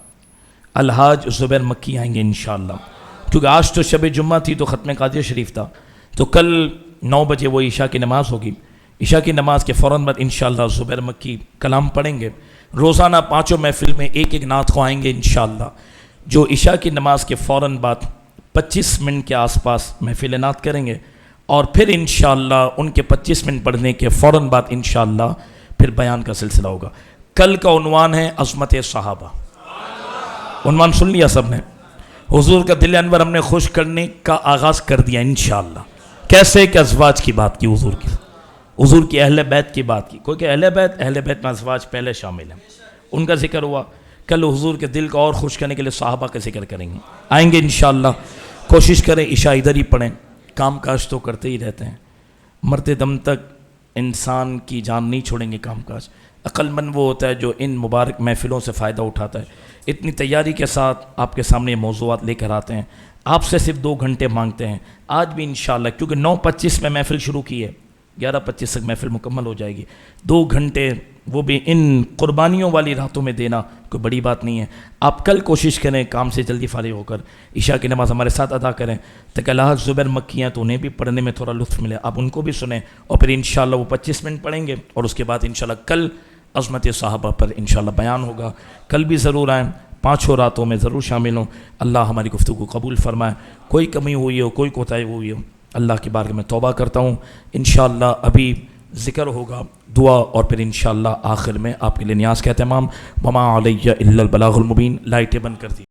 الحاج زبیر مکی آئیں گے انشاءاللہ، کیونکہ آج تو شب جمعہ تھی تو ختم قادر شریف تھا، تو کل 9 بجے وہ عشاء کی نماز ہوگی۔ عشاء کی نماز کے فوراً بعد انشاءاللہ زبیر مکی کلام پڑھیں گے۔ روزانہ 5 محفل میں ایک نعت خواہ آئیں گے انشاءاللہ، جو عشاء کی نماز کے فوراً بعد 25 منٹ کے آس پاس محفل نعت کریں گے، اور پھر انشاءاللہ ان کے 25 منٹ پڑھنے کے فوراً بعد انشاءاللہ پھر بیان کا سلسلہ ہوگا۔ کل کا عنوان ہے عظمت صحابہ۔ عنوان سن لیا سب نے؟ حضور کا دل انور ہم نے خوش کرنے کا آغاز کر دیا انشاءاللہ۔ کیسے کہ ازواج کی بات کی، حضور کی اہل بیت کی بات کی، کوئی کہ اہل بیت میں ازواج پہلے شامل ہیں، ان کا ذکر ہوا۔ کل حضور کے دل کو اور خوش کرنے کے لیے صحابہ کا ذکر کریں گے، آئیں گے انشاءاللہ۔ کوشش کریں عشاء ادھر ہی پڑھیں، کام کاج تو کرتے ہی رہتے ہیں، مرتے دم تک انسان کی جان نہیں چھوڑیں گے کام کاج۔ عقل مند وہ ہوتا ہے جو ان مبارک محفلوں سے فائدہ اٹھاتا ہے، اتنی تیاری کے ساتھ آپ کے سامنے یہ موضوعات لے کر آتے ہیں، آپ سے صرف 2 گھنٹے مانگتے ہیں۔ آج بھی انشاءاللہ کیونکہ 9:25 میں محفل شروع کی ہے، 11:25 تک محفل مکمل ہو جائے گی، 2 گھنٹے وہ بھی ان قربانیوں والی راتوں میں دینا کوئی بڑی بات نہیں ہے۔ آپ کل کوشش کریں کام سے جلدی فارغ ہو کر عشاء کی نماز ہمارے ساتھ ادا کریں، تاکہ الحاج زبیر مکی ہیں تو انہیں بھی پڑھنے میں تھوڑا لطف ملے، آپ ان کو بھی سنیں، اور پھر انشاءاللہ وہ 25 منٹ پڑھیں گے، اور اس کے بعد انشاءاللہ کل عظمت صحابہ پر انشاءاللہ بیان ہوگا۔ کل بھی ضرور آئیں، 5 راتوں میں ضرور شامل ہوں۔ اللہ ہماری گفتگو قبول فرمائے، کوئی کمی ہوئی ہو کوئی کوتاہی ہوئی ہو اللہ کی بارگاہ میں توبہ کرتا ہوں۔ انشاءاللہ ابھی ذکر ہوگا، دعا، اور پھر انشاءاللہ آخر میں آپ کے لیے نیاز کا اہتمام۔ وما علیہ الا البلاغ المبین۔ لائٹیں بند کر دی۔